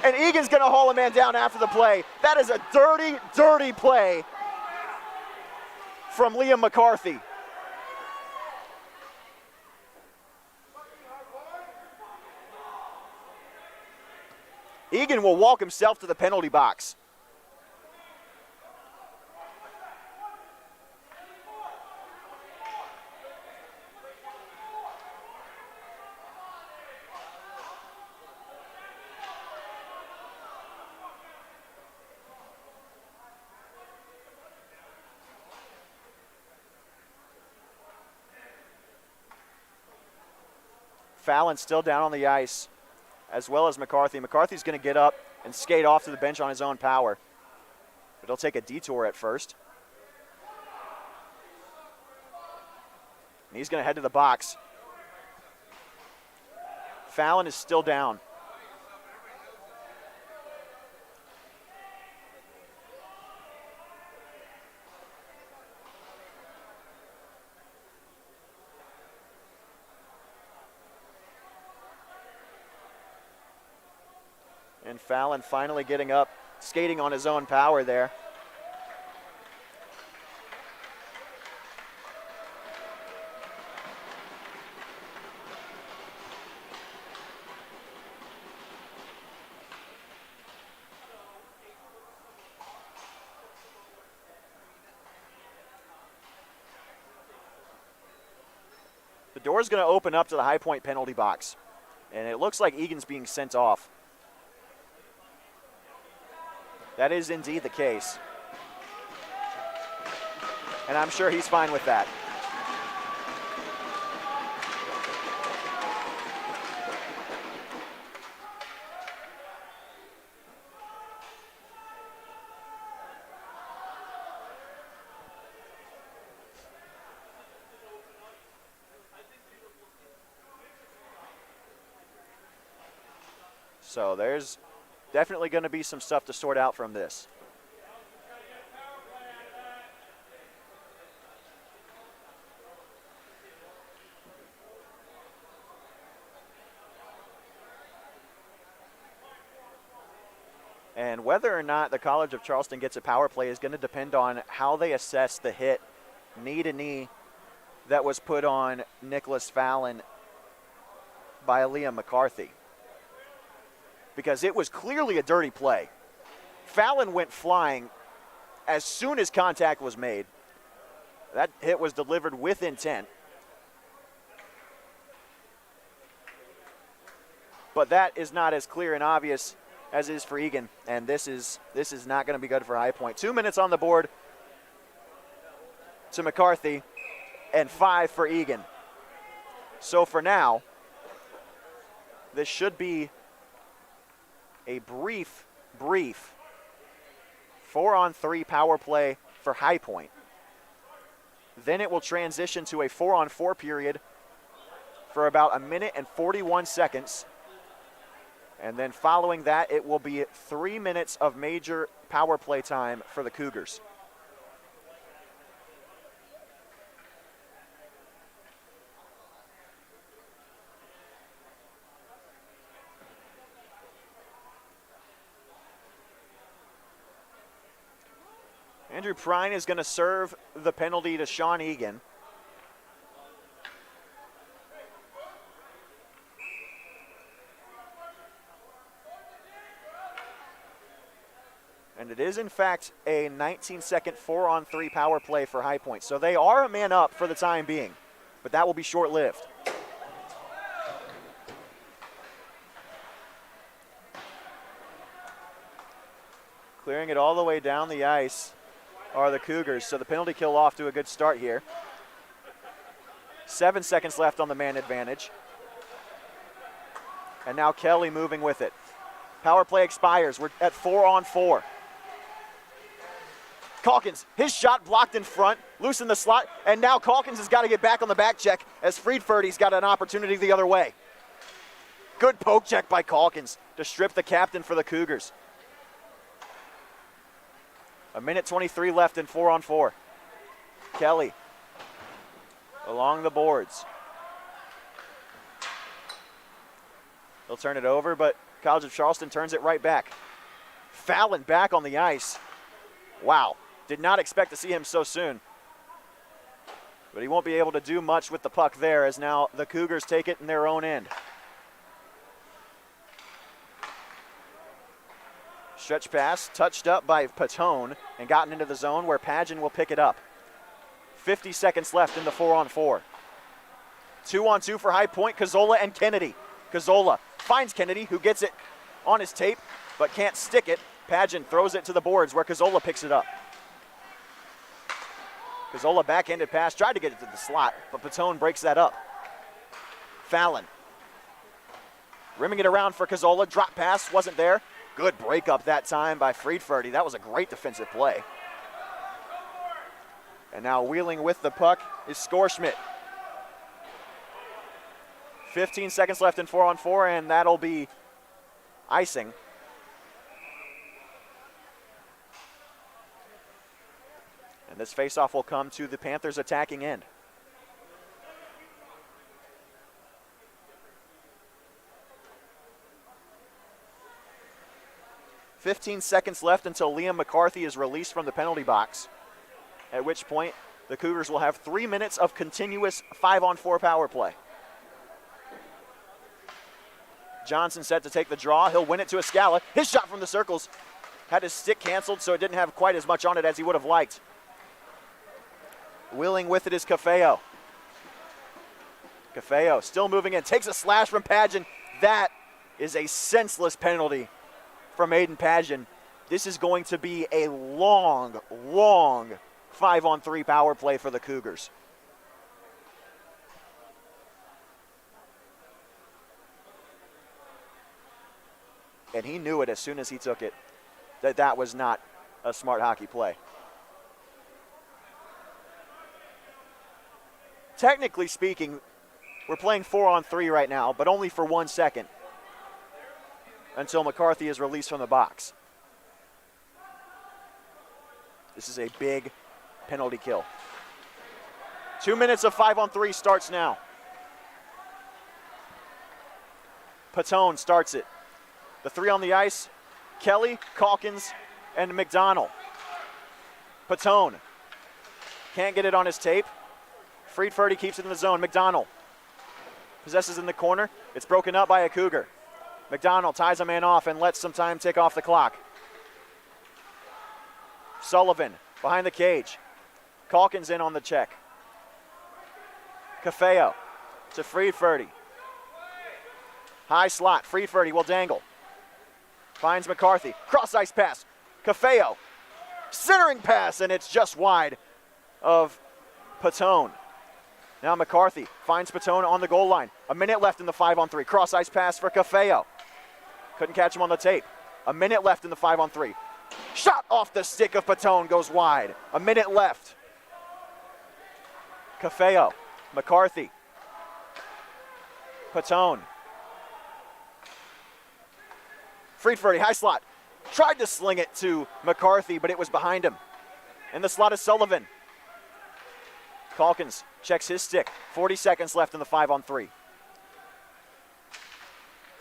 and Egan's going to haul a man down after the play. That is a dirty, dirty play from Liam McCarthy. Egan will walk himself to the penalty box. Fallon still down on the ice, as well as McCarthy. McCarthy's going to get up and skate off to the bench on his own power. But he'll take a detour at first. And he's going to head to the box. Fallon is still down. And Fallon finally getting up, skating on his own power there. The door is going to open up to the high point penalty box, and it looks like Egan's being sent off. That is indeed the case. And I'm sure he's fine with that. So there's definitely going to be some stuff to sort out from this. And whether or not the College of Charleston gets a power play is going to depend on how they assess the hit knee-to-knee that was put on Nicholas Fallon by Liam McCarthy. Because it was clearly a dirty play. Fallon went flying as soon as contact was made. That hit was delivered with intent. But that is not as clear and obvious as is for Egan, and this is not going to be good for High Point. 2 minutes on the board to McCarthy and 5 for Egan. So for now, this should be a brief 4-on-3 power play for High Point. Then it will transition to a 4-on-4 period for about 1 minute and 41 seconds. And then following that, it will be 3 minutes of major power play time for the Cougars. Andrew Prine is going to serve the penalty to Sean Egan. And it is, in fact, a 19-second 4-on-3 power play for High Point. So they are a man up for the time being, but that will be short-lived. Clearing it all the way down the ice are the Cougars, so the penalty kill off to a good start here. 7 seconds left on the man advantage. And now Kelly moving with it. Power play expires. We're at 4-on-4. Calkins, his shot blocked in front, loose in the slot, and now Calkins has got to get back on the back check as Friedferdy's got an opportunity the other way. Good poke check by Calkins to strip the captain for the Cougars. 1 minute 23 left in 4-on-4. Kelly along the boards. He'll turn it over, but College of Charleston turns it right back. Fallon back on the ice. Wow, did not expect to see him so soon. But he won't be able to do much with the puck there as now the Cougars take it in their own end. Stretch pass, touched up by Patone and gotten into the zone where Pageon will pick it up. 50 seconds left in the 4-on-4. 2-on-2 for High Point, Cazzola and Kennedy. Cazzola finds Kennedy, who gets it on his tape, but can't stick it. Pageon throws it to the boards where Cazzola picks it up. Cazzola backhanded pass, tried to get it to the slot, but Patone breaks that up. Fallon rimming it around for Cazzola. Drop pass, wasn't there. Good breakup that time by Friedferdy. That was a great defensive play. And now wheeling with the puck is Skorschmidt. 15 seconds left in 4-on-4, and that'll be icing. And this faceoff will come to the Panthers' attacking end. "15 seconds left until Liam McCarthy is released from the penalty box, at which point the Cougars will have 3 minutes of continuous 5-on-4 power play. Johnson set to take the draw. He'll win it to Escala. His shot from the circles had his stick canceled, so it didn't have quite as much on it as he would have liked. Wheeling with it is Cafeo. Cafeo still moving in. Takes a slash from Pageon. That is a senseless penalty from Aiden Pageon. This is going to be a long 5-on-3 power play for the Cougars. And he knew it as soon as he took it, that was not a smart hockey play. Technically speaking, we're playing 4-on-3 right now, but only for 1 second. until McCarthy is released from the box. This is a big penalty kill. 2 minutes of 5-on-3 starts now. Patone starts it. The three on the ice, Kelly, Calkins, and McDonald. Patone can't get it on his tape. Friedfurdy keeps it in the zone. McDonald possesses in the corner. It's broken up by a Cougar. McDonald ties a man off and lets some time tick off the clock. Sullivan behind the cage. Calkins in on the check. Cafeo to Friedfurdy. High slot. Friedfurdy will dangle. Finds McCarthy. Cross ice pass. Cafeo. Centering pass, and it's just wide of Patone. Now McCarthy finds Patone on the goal line. A minute left in the 5-on-3. Cross ice pass for Cafeo. Couldn't catch him on the tape. A minute left in the 5-on-3. Shot off the stick of Patone goes wide. A minute left. Cafeo. McCarthy. Patone. Friedfurdy, high slot. Tried to sling it to McCarthy, but it was behind him. In the slot is Sullivan. Calkins checks his stick. 40 seconds left in the 5-on-3.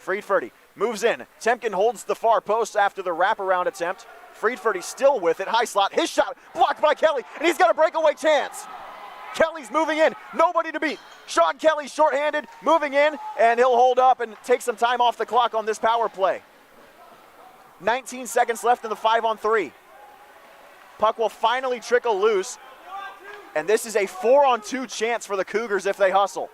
Friedfurdy moves in. Temkin holds the far post after the wraparound attempt. Friedfurdy still with it. High slot. His shot blocked by Kelly, and he's got a breakaway chance. Kelly's moving in. Nobody to beat. Sean Kelly shorthanded, moving in, and he'll hold up and take some time off the clock on this power play. 19 seconds left in the 5-on-3. Puck will finally trickle loose, and this is a 4-on-2 chance for the Cougars if they hustle.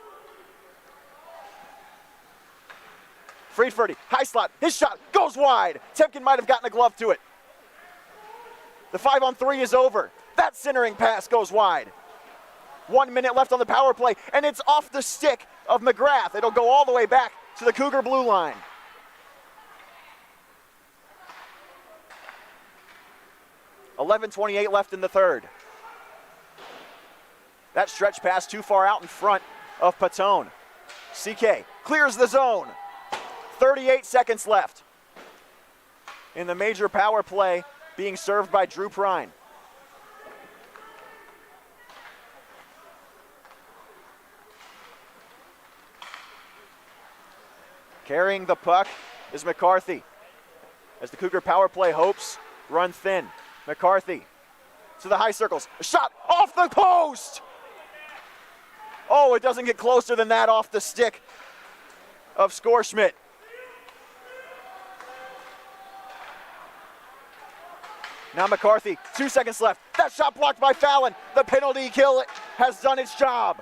Friedfurdy, high slot, his shot goes wide. Temkin might have gotten a glove to it. The 5-on-3 is over. That centering pass goes wide. 1 minute left on the power play, and it's off the stick of McGrath. It'll go all the way back to the Cougar blue line. .28 left in the third. That stretch pass too far out in front of Patone. CK clears the zone. 38 seconds left in the major power play being served by Drew Prine. Carrying the puck is McCarthy as the Cougar power play hopes run thin. McCarthy to the high circles. A shot off the post. Oh, it doesn't get closer than that off the stick of Skorschmidt. Now McCarthy, 2 seconds left. That shot blocked by Fallon. The penalty kill has done its job.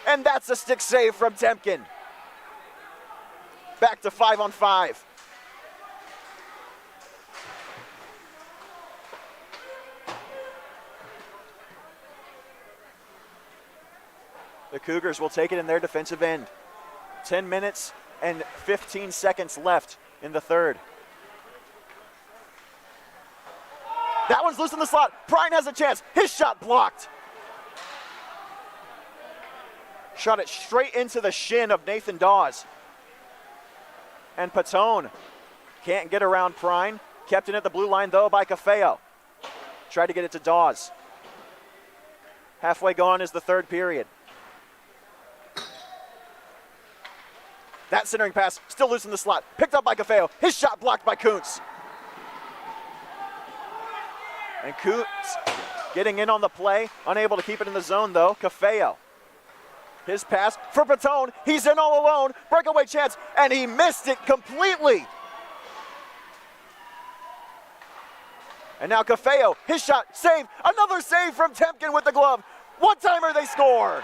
And that's a stick save from Temkin. Back to 5-on-5. The Cougars will take it in their defensive end. 10 minutes and 15 seconds left in the third. That one's loose in the slot. Prine has a chance. His shot blocked. Shot it straight into the shin of Nathan Dawes. And Patone can't get around Prine. Kept in at the blue line, though, by Cafeo. Tried to get it to Dawes. Halfway gone is the third period. That centering pass still loose in the slot. Picked up by Cafeo. His shot blocked by Kuntz. And Kuntz getting in on the play. Unable to keep it in the zone, though. Cafeo. His pass for Patone. He's in all alone. Breakaway chance, and he missed it completely. And now Cafeo, his shot, save. Another save from Temkin with the glove. One-timer, they score.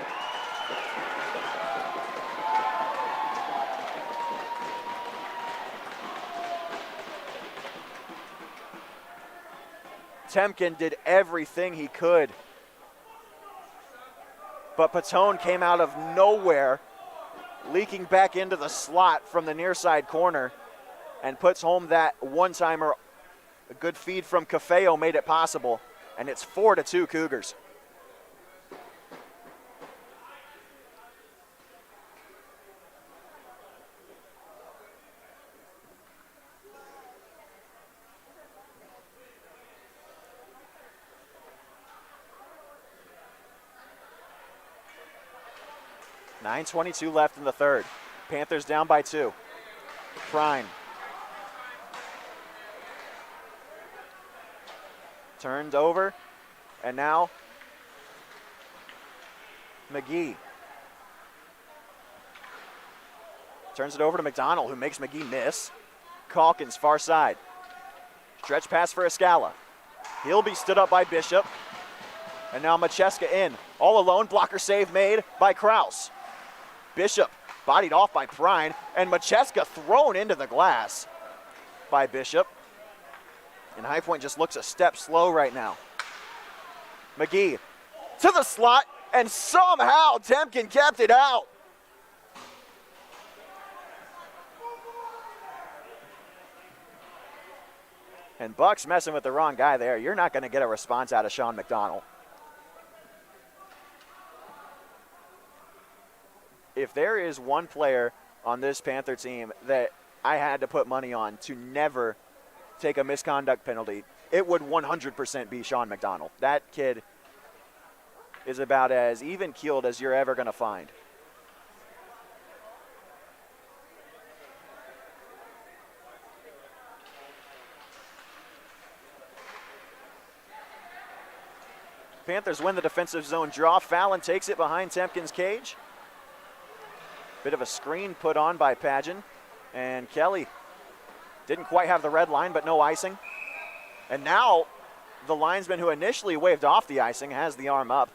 Temkin did everything he could. But Patone came out of nowhere, leaking back into the slot from the near side corner and puts home that one-timer. A good feed from Cafeo made it possible, and it's 4-2 Cougars. 9:22 left in the third. Panthers down by 2. Prine. Turned over, and now McGee. Turns it over to McDonald, who makes McGee miss. Calkins, far side. Stretch pass for Escala. He'll be stood up by Bishop. And now Macheska in. All alone, blocker save made by Kraus. Bishop bodied off by Prine, and Macheska thrown into the glass by Bishop. And High Point just looks a step slow right now. McGee to the slot, and somehow Temkin kept it out. And Buck's messing with the wrong guy there. You're not going to get a response out of Sean McDonald. If there is one player on this Panther team that I had to put money on to never take a misconduct penalty, it would 100% be Sean McDonald. That kid is about as even-keeled as you're ever going to find. Panthers win the defensive zone draw. Fallon takes it behind Temkin's cage. Bit of a screen put on by Padgett. And Kelly didn't quite have the red line, but no icing. And now the linesman who initially waved off the icing has the arm up.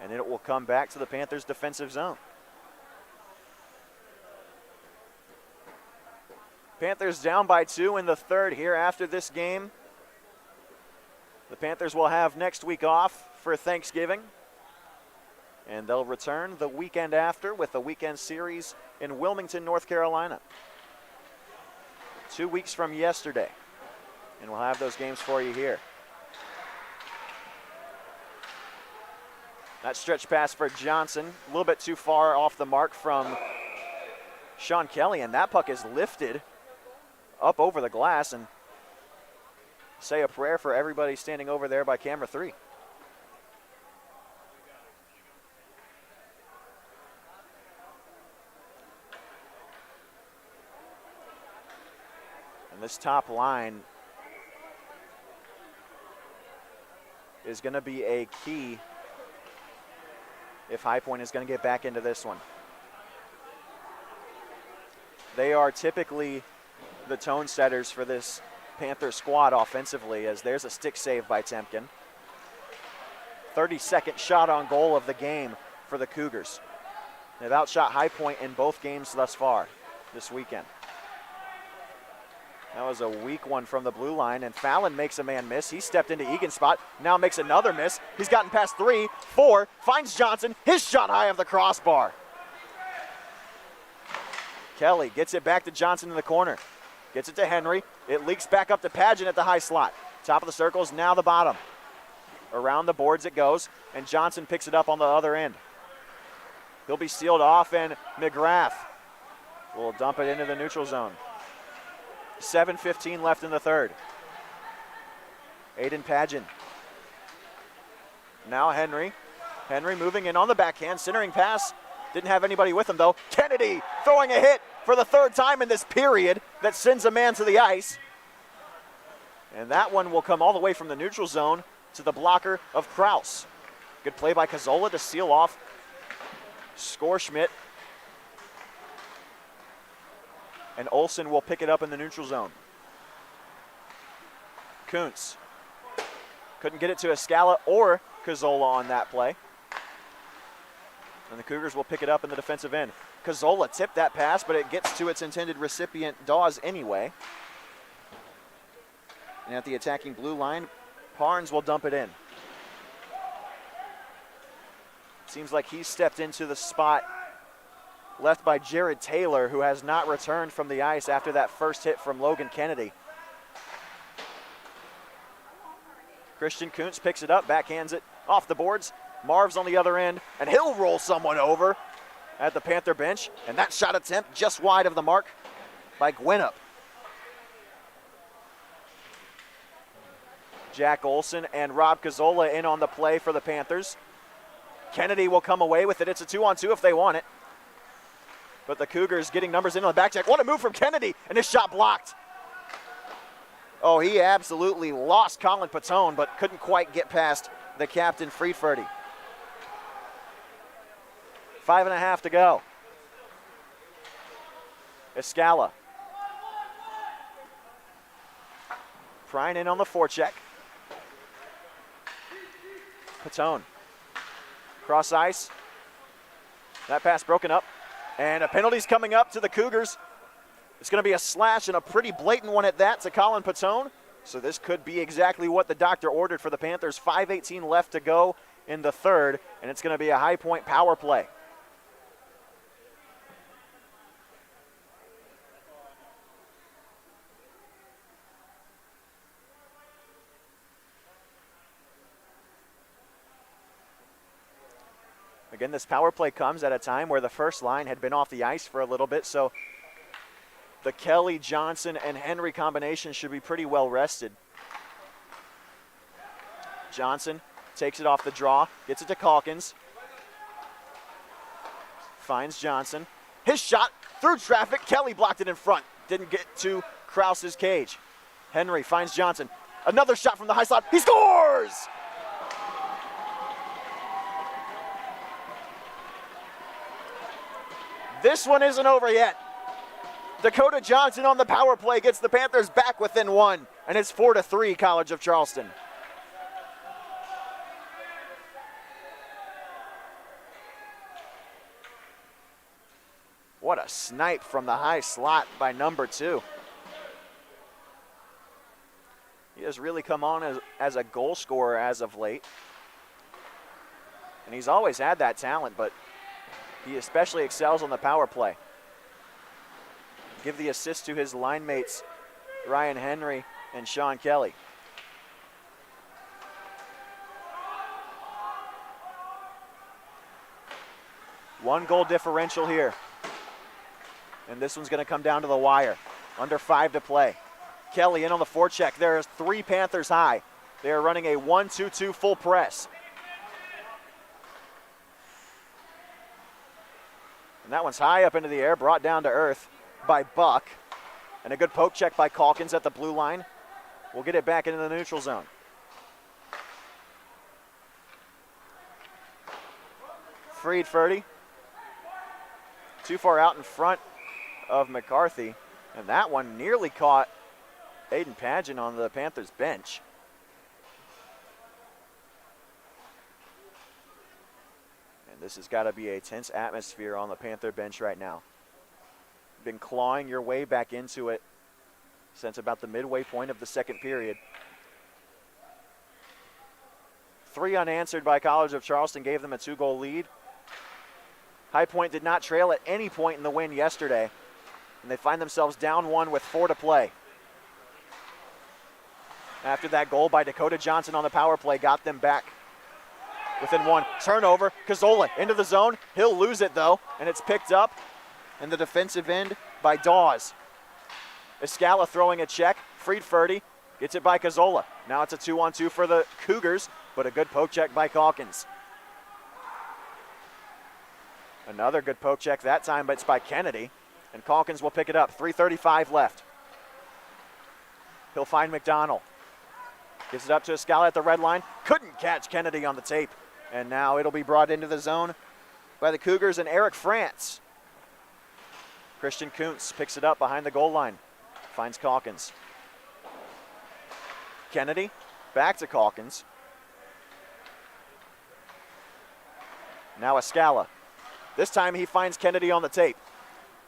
And it will come back to the Panthers' defensive zone. Panthers down by 2 in the third here after this game. The Panthers will have next week off for Thanksgiving. And they'll return the weekend after with a weekend series in Wilmington, North Carolina. 2 weeks from yesterday. And we'll have those games for you here. That stretch pass for Johnson, a little bit too far off the mark from Sean Kelly, and that puck is lifted up over the glass, and say a prayer for everybody standing over there by camera 3. And this top line is going to be a key if High Point is going to get back into this one. They are typically the tone setters for this Panther squad offensively, as there's a stick save by Temkin. 32nd shot on goal of the game for the Cougars. They've outshot High Point in both games thus far this weekend. That was a weak one from the blue line, and Fallon makes a man miss. He stepped into Egan's spot, now makes another miss. He's gotten past 3, 4, finds Johnson, his shot high of the crossbar. Kelly gets it back to Johnson in the corner. Gets it to Henry. It leaks back up to Padgett at the high slot. Top of the circles, now the bottom. Around the boards it goes, and Johnson picks it up on the other end. He'll be sealed off, and McGrath will dump it into the neutral zone. 7:15 left in the third. Aiden Padgett. Now Henry. Henry moving in on the backhand, centering pass. Didn't have anybody with him, though. Kennedy throwing a hit for the third time in this period that sends a man to the ice. And that one will come all the way from the neutral zone to the blocker of Kraus. Good play by Cazzola to seal off Skorschmidt. And Olsen will pick it up in the neutral zone. Kuntz couldn't get it to Escala or Cazzola on that play. And the Cougars will pick it up in the defensive end. Cazzola tipped that pass, but it gets to its intended recipient, Dawes, anyway. And at the attacking blue line, Parnes will dump it in. Seems like he stepped into the spot left by Jared Taylor, who has not returned from the ice after that first hit from Logan Kennedy. Christian Kuntz picks it up, backhands it off the boards. Marv's on the other end, and he'll roll someone over at the Panther bench. And that shot attempt just wide of the mark by Gwinnett. Jack Olsen and Rob Cazzola in on the play for the Panthers. Kennedy will come away with it. It's a 2-on-2 if they want it. but the Cougars getting numbers in on the back check. What a move from Kennedy, and his shot blocked. Oh, he absolutely lost Colin Patone, but couldn't quite get past the captain, Friedferdy. 5.5 to go. Escala. Prine in on the forecheck. Patone. Cross ice. That pass broken up. And a penalty's coming up to the Cougars. It's going to be a slash, and a pretty blatant one at that, to Colin Patone. So this could be exactly what the doctor ordered for the Panthers. 5:18 left to go in the third, and it's going to be a High Point power play. Again, this power play comes at a time where the first line had been off the ice for a little bit, so the Kelly, Johnson, and Henry combination should be pretty well rested. Johnson takes it off the draw, gets it to Calkins. Finds Johnson. His shot through traffic. Kelly blocked it in front. Didn't get to Krause's cage. Henry finds Johnson. Another shot from the high slot. He scores! This one isn't over yet. Dakota Johnson on the power play gets the Panthers back within one, and it's 4-3 College of Charleston. What a snipe from the high slot by number 2. He has really come on as a goal scorer as of late. And he's always had that talent, but he especially excels on the power play. Give the assist to his line mates, Ryan Henry and Sean Kelly. One goal differential here. And this one's going to come down to the wire. Under 5 to play. Kelly in on the forecheck. There is 3 Panthers high. They are running a 1-2-2 full press. And that one's high up into the air, brought down to earth by Buck. And a good poke check by Calkins at the blue line. We'll get it back into the neutral zone. Friedferdy. Too far out in front of McCarthy. And that one nearly caught Aiden Pageant on the Panthers bench. And this has got to be a tense atmosphere on the Panther bench right now. Been clawing your way back into it since about the midway point of the second period. 3 unanswered by College of Charleston gave them a 2-goal lead. High Point did not trail at any point in the win yesterday, and they find themselves down 1 with 4 to play. After that goal by Dakota Johnson on the power play got them back within 1. Turnover, Cazzola into the zone. He'll lose it though, and it's picked up in the defensive end by Dawes. Escala throwing a check. Friedferdy gets it by Cazzola. Now it's a 2-on-2 for the Cougars, but a good poke check by Calkins. Another good poke check that time, but it's by Kennedy, and Calkins will pick it up. 3:35 left. He'll find McDonald. Gives it up to Escala at the red line. Couldn't catch Kennedy on the tape. And now it'll be brought into the zone by the Cougars and Eric France. Christian Kuntz picks it up behind the goal line. Finds Calkins. Kennedy back to Calkins. Now Escala. This time he finds Kennedy on the tape.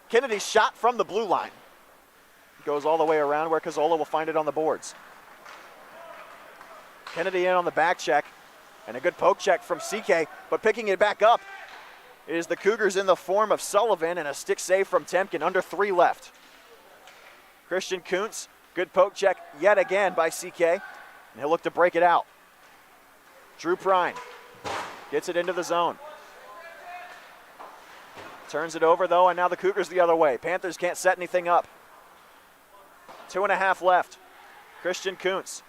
Kennedy shot from the blue line. Goes all the way around where Cazzola will find it on the boards. Kennedy in on the back check. And a good poke check from CK, but picking it back up is the Cougars in the form of Sullivan, and a stick save from Temkin. Under 3 left. Christian Kuntz, good poke check yet again by CK, and he'll look to break it out. Drew Prine gets it into the zone. Turns it over though, and now the Cougars the other way. Panthers can't set anything up. 2.5 left. Christian Kuntz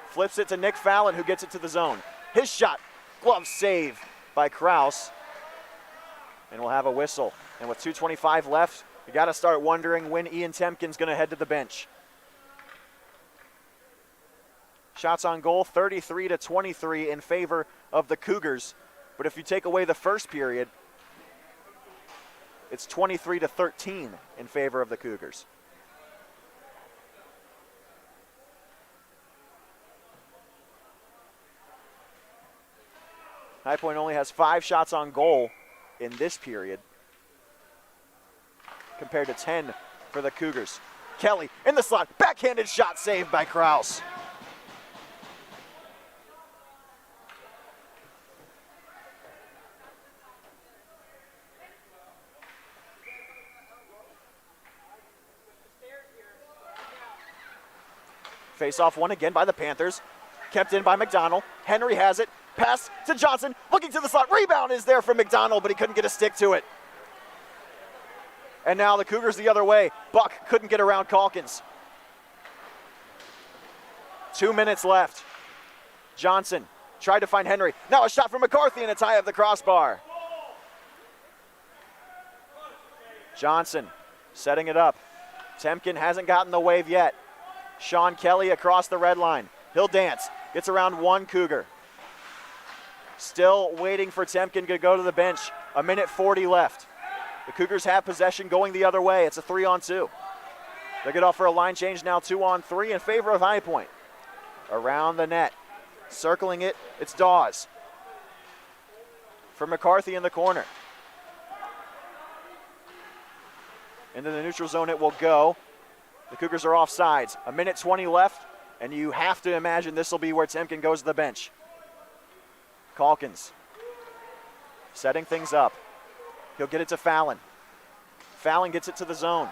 flips it to Nick Fallon, who gets it to the zone. His shot, glove save by Krause. And we'll have a whistle. And with 2:25 left, you got to start wondering when Ian Temkin's going to head to the bench. Shots on goal, 33-23 in favor of the Cougars. But if you take away the first period, it's 23-13 in favor of the Cougars. High Point only has 5 shots on goal in this period, compared to 10 for the Cougars. Kelly in the slot, backhanded shot saved by Kraus. Face off one again by the Panthers. Kept in by McDonald. Henry has it. Pass to Johnson. Looking to the slot. Rebound is there from McDonald, but he couldn't get a stick to it. And now the Cougars the other way. Buck couldn't get around Calkins. 2 minutes left. Johnson tried to find Henry. Now a shot from McCarthy and a tie of the crossbar. Johnson setting it up. Temkin hasn't gotten the wave yet. Sean Kelly across the red line. He'll dance. Gets around one Cougar. Still waiting for Temkin to go to the bench. 1:40 left. The Cougars have possession going the other way. It's a 3-on-2. They get off for a line change now, 2-on-3 in favor of High Point. Around the net. Circling it, it's Dawes. For McCarthy in the corner. Into the neutral zone it will go. The Cougars are offsides. 1:20 left, and you have to imagine this will be where Temkin goes to the bench. Calkins setting things up. He'll get it to Fallon. Fallon gets it to the zone.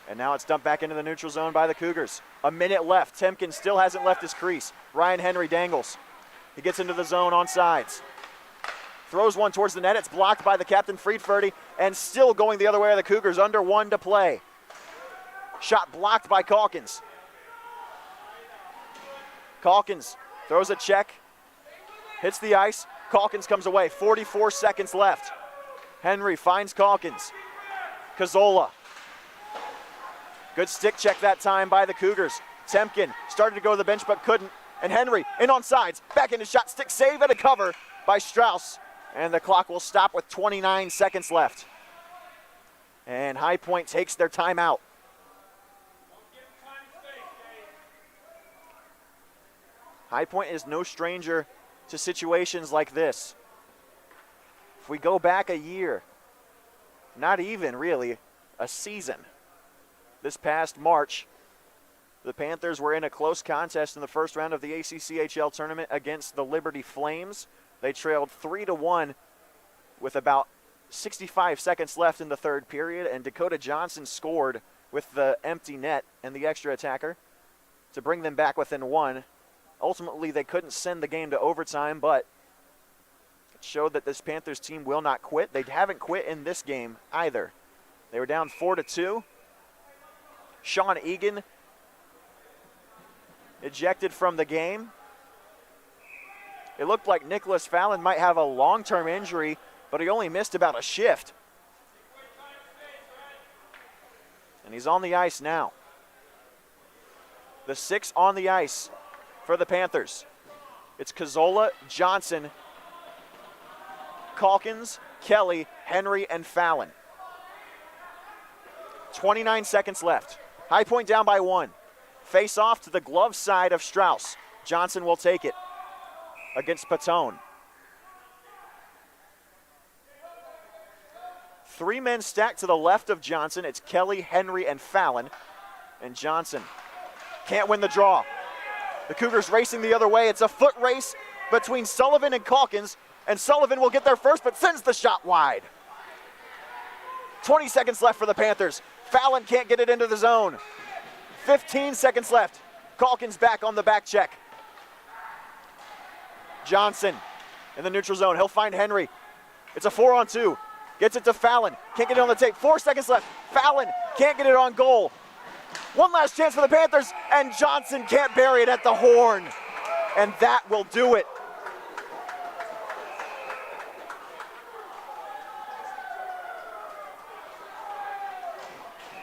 And now it's dumped back into the neutral zone by the Cougars. 1 minute left. Temkin still hasn't left his crease. Ryan Henry dangles. He gets into the zone on sides. Throws one towards the net. It's blocked by the captain, Friedferdy, and still going the other way of the Cougars. Under 1 to play. Shot blocked by Calkins. Calkins throws a check. Hits the ice. Calkins comes away. 44 seconds left. Henry finds Calkins. Cazzola. Good stick check that time by the Cougars. Temkin started to go to the bench but couldn't. And Henry in on sides. Back into shot. Stick save and a cover by Strauss. And the clock will stop with 29 seconds left. And High Point takes their timeout. High Point is no stranger to situations like this. If we go back a year, not even really, a season, this past March, the Panthers were in a close contest in the first round of the ACCHL tournament against the Liberty Flames. They trailed 3-1 with about 65 seconds left in the third period, and Dakota Johnson scored with the empty net and the extra attacker to bring them back within 1. Ultimately, they couldn't send the game to overtime, but it showed that this Panthers team will not quit. They haven't quit in this game either. They were down 4-2. Sean Egan ejected from the game. It looked like Nicholas Fallon might have a long-term injury, but he only missed about a shift. And he's on the ice now. The 6 on the ice for the Panthers. It's Cazzola, Johnson, Calkins, Kelly, Henry, and Fallon. 29 seconds left. High Point down by 1. Face off to the glove side of Strauss. Johnson will take it against Patone. 3 men stacked to the left of Johnson. It's Kelly, Henry, and Fallon. And Johnson can't win the draw. The Cougars racing the other way. It's a foot race between Sullivan and Calkins, and Sullivan will get there first, but sends the shot wide. 20 seconds left for the Panthers. Fallon can't get it into the zone. 15 seconds left. Calkins back on the back check. Johnson in the neutral zone. He'll find Henry. It's a 4-on-2. Gets it to Fallon. Can't get it on the tape. 4 seconds left. Fallon can't get it on goal. One last chance for the Panthers, and Johnson can't bury it at the horn. And that will do it.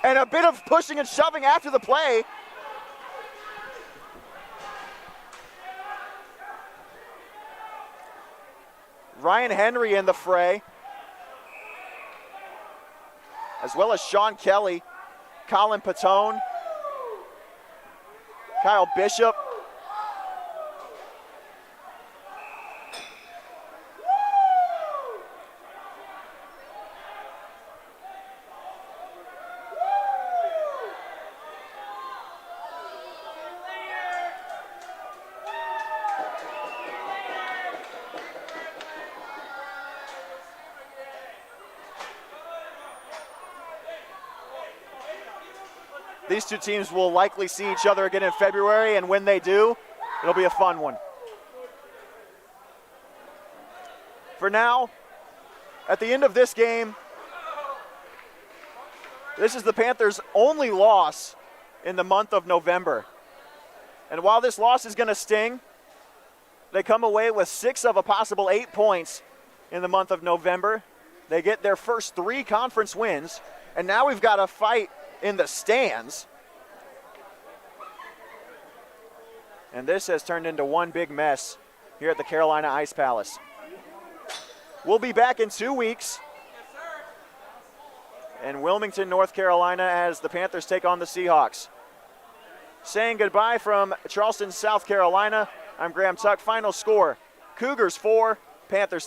And a bit of pushing and shoving after the play. Ryan Henry in the fray, as well as Sean Kelly, Colin Patone, Kyle Bishop. These two teams will likely see each other again in February, and when they do, it'll be a fun one. For now, at the end of this game, this is the Panthers' only loss in the month of November. And while this loss is going to sting, they come away with 6 of a possible 8 points in the month of November. They get their first 3 conference wins, and now we've got a fight in the stands. And this has turned into one big mess here at the Carolina Ice Palace. We'll be back in 2 weeks in Wilmington, North Carolina, as the Panthers take on the Seahawks. Saying goodbye from Charleston, South Carolina, I'm Graham Tuck. Final score, Cougars 4, Panthers